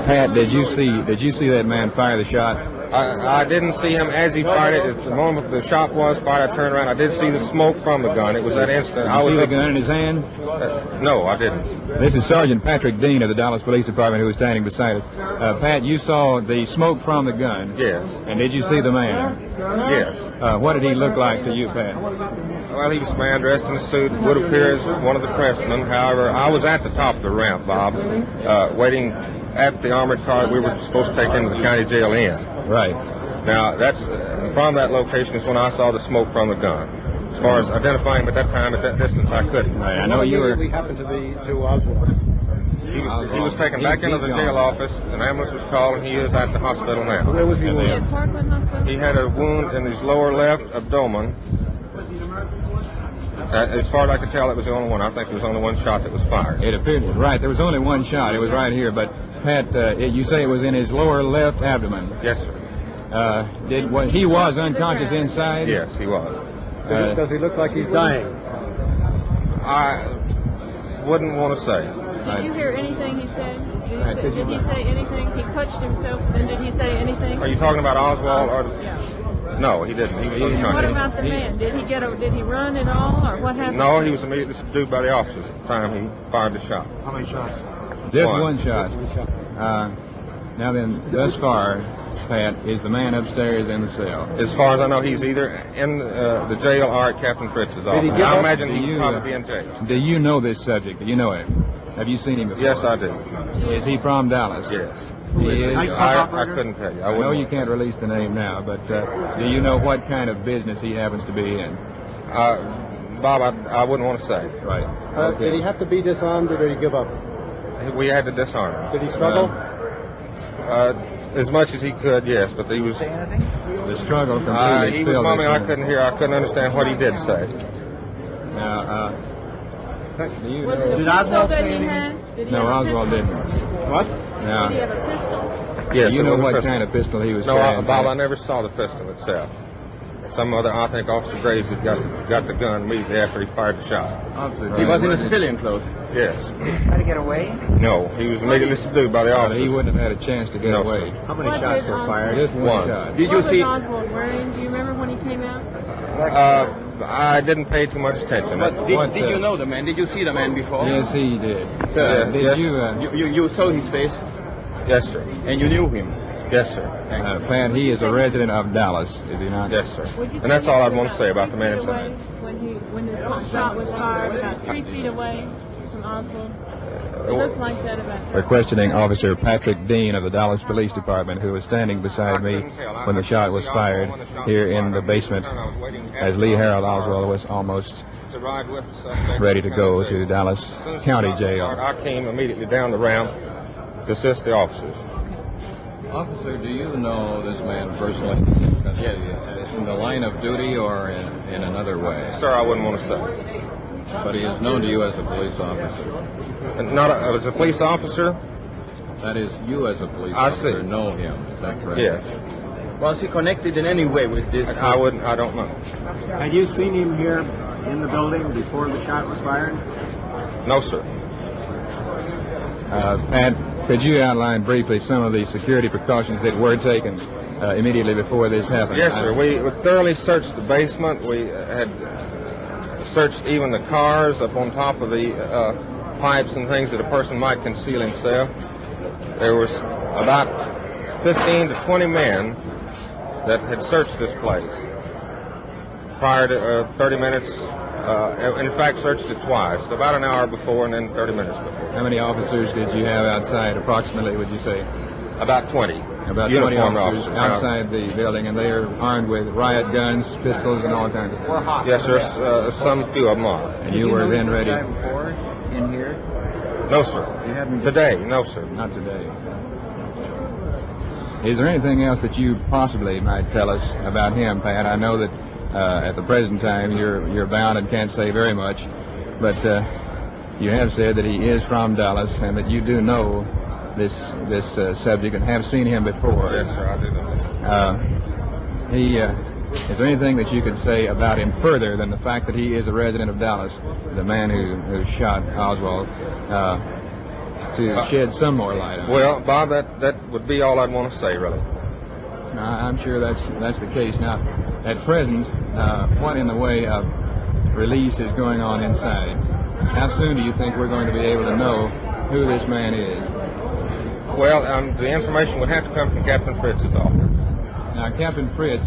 Pat, did you see that man fire the shot? I didn't see him as he fired it. At the moment the shot was fired, I turned around. I did see the smoke from the gun. It was that instant. Did you see the gun in his hand? No, I didn't. This is Sergeant Patrick Dean of the Dallas Police Department, who was standing beside us. Pat, you saw the smoke from the gun. Yes. And did you see the man? Yes. What did he look like to you, Pat? Well, he was a man dressed in a suit, would appear as one of the pressmen. However, I was at the top of the ramp, Bob, waiting at the armored car that we were supposed to take into the county jail in. Right. Now, that's from that location is when I saw the smoke from the gun. As far as identifying him at that time, at that distance, I couldn't. Right. I know you were. What happened to Oswald? He was taken back into the jail office. An ambulance was called, and he is at the hospital now. Where was he wounded? He had a wound in his lower left abdomen. As far as I could tell, it was the only one. I think there was only one shot that was fired. It appeared, right. There was only one shot. It was right here. But, Pat, you say it was in his lower left abdomen. Yes, sir. He was unconscious inside? Yes, he was. Does he look like he's dying? I wouldn't want to say. Did you hear anything he said? Did he say anything? He touched himself, then did he say anything? Are you talking about Oswald or? Yeah. No, he didn't. He was unconscious. What about the man? Did he run at all, or what happened? No, he was immediately subdued by the officers at the time he fired the shot. How many shots? Just one shot. Now then, thus far, Pat, is the man upstairs in the cell? As far as I know, he's either in the jail or at Captain Fritz's office. I imagine he'd probably be in jail. Do you know this subject? Do you know him? Have you seen him before? Yes, I do. Is he from Dallas? Yes. He is? I couldn't tell you. I know you can't release the name now, but do you know what kind of business he happens to be in? Bob, I wouldn't want to say. Right. Did he have to be disarmed, or did he give up? We had to disarm him. Did he struggle? As much as he could, yes, but he was... The struggle completely he was mumbling. I couldn't hear. I couldn't understand what he did say. Now, did Oswald say anything? No, Oswald didn't. What? No. Did he have a pistol? Yes. Do you know what kind of pistol he was carrying? No, Bob, I never saw the pistol itself. Some other, I think, Officer Graves had got the gun immediately after he fired the shot. Right. He was in a civilian clothes? Yes. Try to get away? No, he was immediately subdued by the officers. He wouldn't have had a chance to get away. How many shots were fired? Just one shot. What was Oswald wearing? Do you remember when he came out? I didn't pay too much attention. But did you know the man? Did you see the man before? Yes, he did. Yes. You saw his face? Yes, sir. And you knew him? Yes, sir. Pat, he is a resident of Dallas, is he not? Yes, sir. And that's all I'd want to say about the man inside. When his shot was fired, about 3 feet away from Oswald? looked like that about We're questioning Officer Patrick Dean of the Dallas Police Department, who was standing beside me when the shot was fired here in the basement as Lee Harold Oswald was almost ready to go to Dallas County Jail. I came immediately down the ramp to assist the officers. Officer, do you know this man personally? Yes. In the line of duty or in another way? Sir, I wouldn't want to say. But he is known to you as a police officer. Not as a police officer? That is, you as a police officer know him, is that correct? Yes. Was he connected in any way with this? I don't know. Had you seen him here in the building before the shot was fired? No, sir. Pat, could you outline briefly some of the security precautions that were taken immediately before this happened? Yes, sir. We thoroughly searched the basement. We had searched even the cars up on top of the pipes and things that a person might conceal himself. There was about 15 to 20 men that had searched this place prior to 30 minutes. In fact, searched it twice, about an hour before and then 30 minutes before. How many officers did you have outside, approximately, would you say? About 20. About 20 officers outside the building, and they are armed with riot guns, pistols, and all kinds of things. Yes, sir. Some few of them are. And you were then ready? Before, in here? No, sir. You haven't today? No, sir. Not today. Is there anything else that you possibly might tell us about him, Pat? I know that at the present time you're bound and can't say very much, but you have said that he is from Dallas and that you do know this subject and have seen him before. Yes, sir, I do know. Is there anything that you could say about him further than the fact that he is a resident of Dallas, the man who shot Oswald, to shed some more light on it? Well, Bob, that would be all I'd want to say, really. I'm sure that's the case. Now, at present, what in the way of release is going on inside? How soon do you think we're going to be able to know who this man is? Well, the information would have to come from Captain Fritz's office. Now, Captain Fritz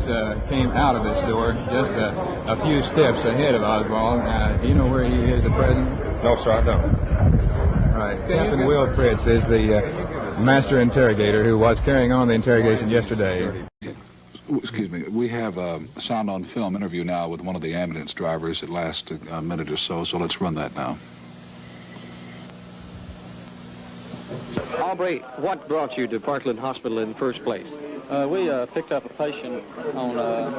came out of this door just a few steps ahead of Oswald. Do you know where he is at present? No, sir, I don't. Right. Captain Will Fritz is the master interrogator who was carrying on the interrogation yesterday. Excuse me. We have a sound on film interview now with one of the ambulance drivers. It lasts a minute or so let's run that now. Aubrey, what brought you to Parkland Hospital in the first place? We picked up a patient on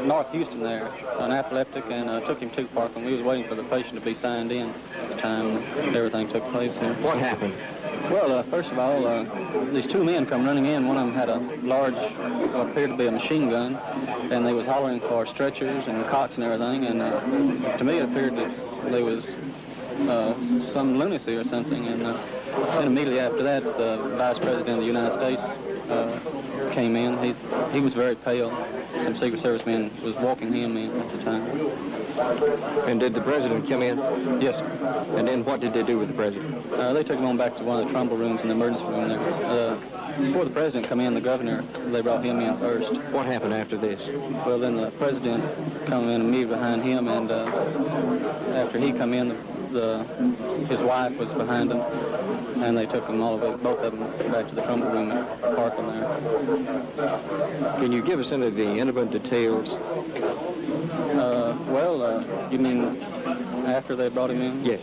North Houston there, an epileptic, and took him to Parkland. We was waiting for the patient to be signed in at the time everything took place here. What happened? Well, first of all, these two men come running in. One of them had a large, what appeared to be a machine gun, and they was hollering for stretchers and cots and everything, and to me it appeared that there was some lunacy or something, and then immediately after that, the Vice President of the United States came in. He was very pale. Some Secret Service men was walking him in at the time. And did the President come in? Yes, sir. And then what did they do with the President? They took him on back to one of the trundle rooms in the emergency room there. Before the President come in, the Governor, they brought him in first. What happened after this? Well, then the President come in immediately behind him, and after he come in, his wife was behind him, and they took them both of them back to the trundle room at Parkland there. Can you give us any of the intimate details? You mean after they brought him in? Yes.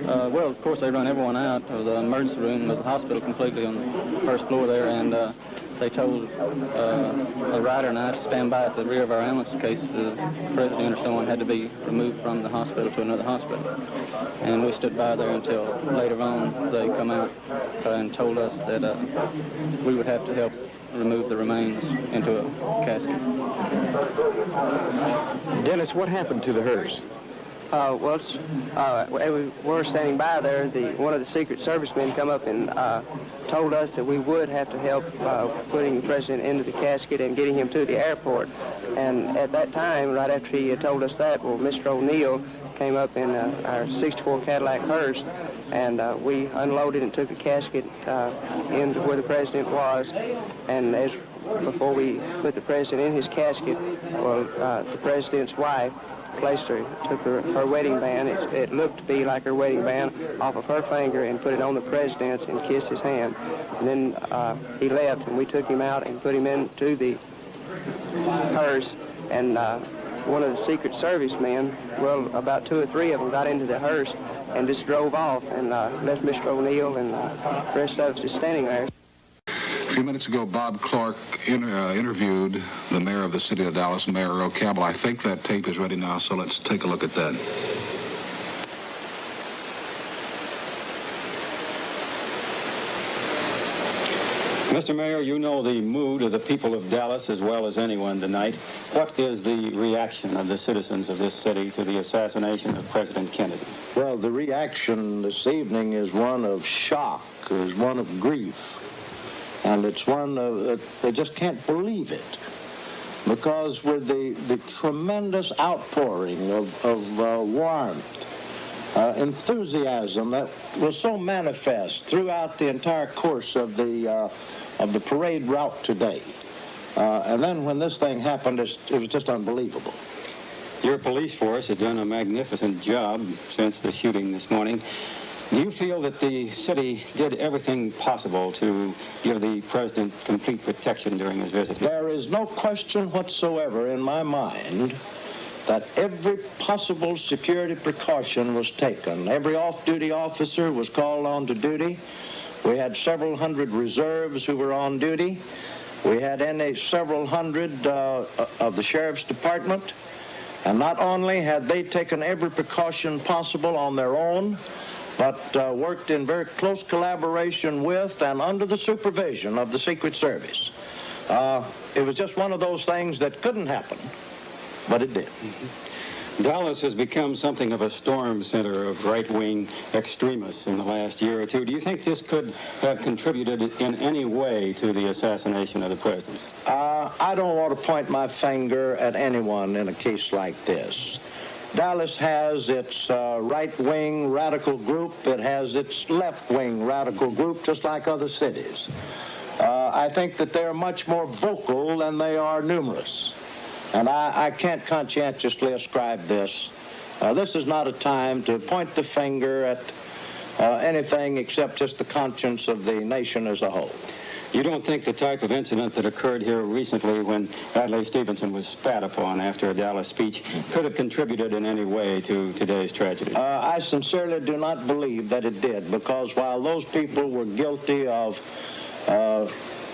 Well, of course, they run everyone out of the emergency room of the hospital completely on the first floor there, and they told a rider and I to stand by at the rear of our ambulance in case the President or someone had to be removed from the hospital to another hospital. And we stood by there until later on they come out and told us that we would have to help remove the remains into a casket. Dennis, what happened to the hearse? We were standing by there. One of the Secret Service men come up and told us that we would have to help putting the President into the casket and getting him to the airport. And at that time, right after he had told us that, Mr. O'Neill came up in our 64 Cadillac hearse, and we unloaded and took the casket into where the President was. And before we put the President in his casket, the President's wife placed her, took her wedding band. It looked to be like her wedding band off of her finger and put it on the president's and kissed his hand. And then he left, and we took him out and put him into the hearse. And one of the Secret Service men, well, about 2 or 3 of them got into the hearse and just drove off and left Mr. O'Neill and the rest of us just standing there. A few minutes ago, Bob Clark interviewed the mayor of the city of Dallas, Mayor Earl Cabell. I think that tape is ready now, so let's take a look at that. Mr. Mayor, you know the mood of the people of Dallas as well as anyone tonight. What is the reaction of the citizens of this city to the assassination of President Kennedy? Well, the reaction this evening is one of shock, is one of grief. And it's one of, they just can't believe it. Because with the tremendous outpouring of warmth, enthusiasm that was so manifest throughout the entire course of the parade route today. And then when this thing happened, it was just unbelievable. Your police force has done a magnificent job since the shooting this morning. Do you feel that the city did everything possible to give the president complete protection during his visit? There is no question whatsoever in my mind that every possible security precaution was taken. Every off-duty officer was called on to duty. We had several hundred reserves who were on duty. We had several hundred of the sheriff's department. And not only had they taken every precaution possible on their own, but worked in very close collaboration with and under the supervision of the Secret Service. It was just one of those things that couldn't happen, but it did. Dallas has become something of a storm center of right-wing extremists in the last year or two. Do you think this could have contributed in any way to the assassination of the president? I don't want to point my finger at anyone in a case like this. Dallas has its right-wing radical group. It has its left-wing radical group, just like other cities. I think that they're much more vocal than they are numerous. And I can't conscientiously ascribe this. This is not a time to point the finger at anything except just the conscience of the nation as a whole. You don't think the type of incident that occurred here recently when Adlai Stevenson was spat upon after a Dallas speech could have contributed in any way to today's tragedy? I sincerely do not believe that it did, because while those people were guilty of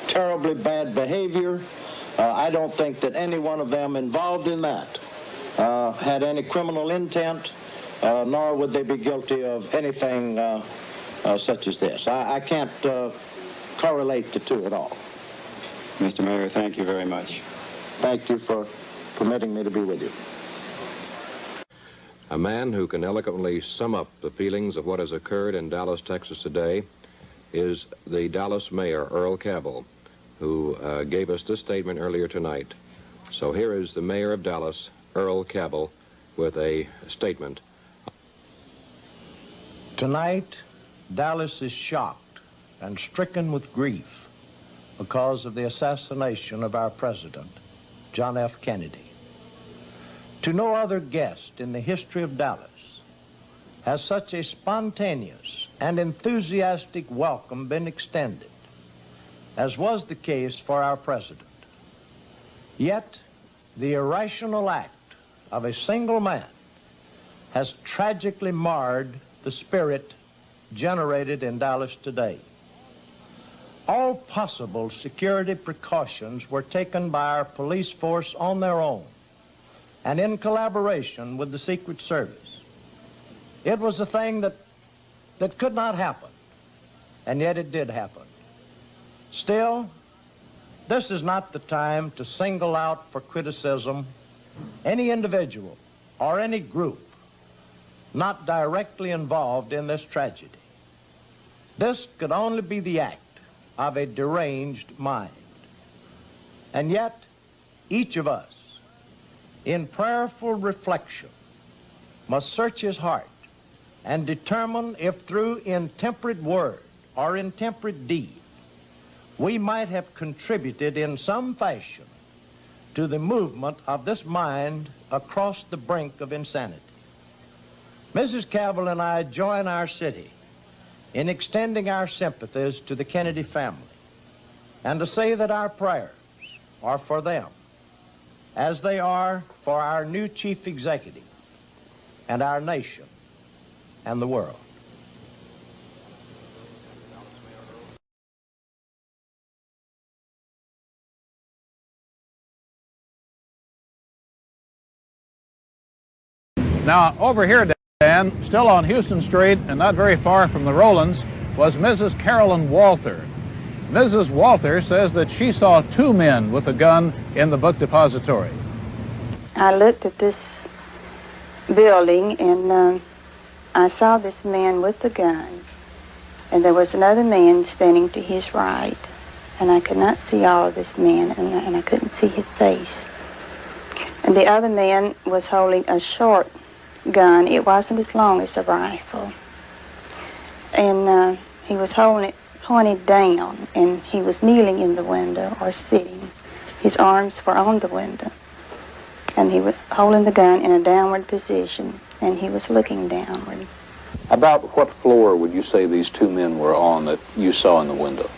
terribly bad behavior, I don't think that any one of them involved in that had any criminal intent, nor would they be guilty of anything such as this. I can't correlate the two at all. Mr. Mayor, thank you very much. Thank you for permitting me to be with you. A man who can eloquently sum up the feelings of what has occurred in Dallas, Texas today is the Dallas Mayor, Earl Cabell, who gave us this statement earlier tonight. So here is the Mayor of Dallas, Earl Cabell, with a statement. Tonight, Dallas is shocked and stricken with grief because of the assassination of our president, John F. Kennedy. To no other guest in the history of Dallas has such a spontaneous and enthusiastic welcome been extended as was the case for our president. Yet, the irrational act of a single man has tragically marred the spirit generated in Dallas today. All possible security precautions were taken by our police force on their own and in collaboration with the Secret Service. It was a thing that could not happen, and yet it did happen. Still, this is not the time to single out for criticism any individual or any group not directly involved in this tragedy. This could only be the act of a deranged mind. And yet, each of us, in prayerful reflection, must search his heart and determine if through intemperate word or intemperate deed we might have contributed in some fashion to the movement of this mind across the brink of insanity. Mrs. Cabell and I join our city in extending our sympathies to the Kennedy family and to say that our prayers are for them as they are for our new chief executive and our nation and the world. Now, over here, Dan, still on Houston Street and not very far from the Rowlands, was Mrs. Carolyn Walther. Mrs. Walther says that she saw two men with a gun in the book depository. I looked at this building and I saw this man with the gun, and there was another man standing to his right, and I could not see all of this man, and I couldn't see his face. And the other man was holding a short gun. It wasn't as long as a rifle. And he was holding it pointed down, and he was kneeling in the window or sitting. His arms were on the window, and he was holding the gun in a downward position, and he was looking downward. About what floor would you say these two men were on that you saw in the window?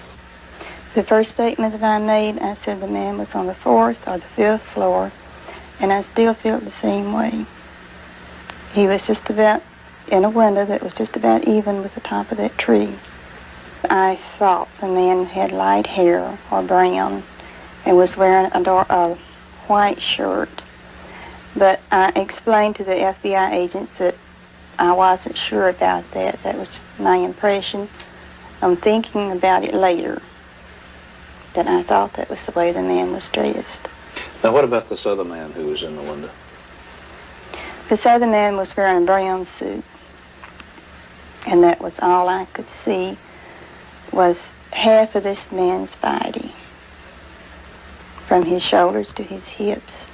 The first statement that I made, I said the man was on the 4th or the 5th floor, and I still felt the same way. He was just about in a window that was just about even with the top of that tree. I thought the man had light hair or brown and was wearing a white shirt. But I explained to the FBI agents that I wasn't sure about that. That was just my impression. I'm thinking about it later, that I thought that was the way the man was dressed. Now, what about this other man who was in the window? This other man was wearing a brown suit, and that was all I could see was half of this man's body, from his shoulders to his hips.